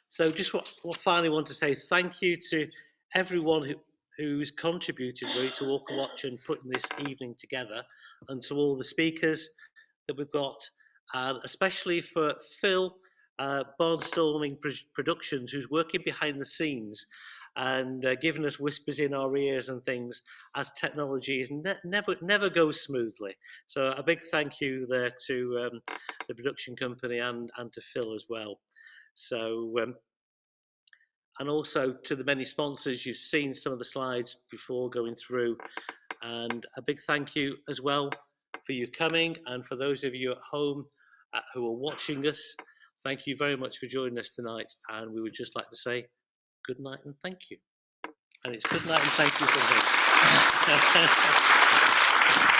So just what finally want to say thank you to everyone who's contributed really to Orca Watch and putting this evening together, and to all the speakers that we've got, especially for Phil, Barnstorming Productions, who's working behind the scenes and giving us whispers in our ears and things as technology is never goes smoothly. So a big thank you there to the production company and to Phil as well. So and also to the many sponsors. You've seen some of the slides before going through, and a big thank you as well for you coming, and for those of you at home who are watching us, thank you very much for joining us tonight, and we would just like to say good night and thank you. And it's good night and thank you from me.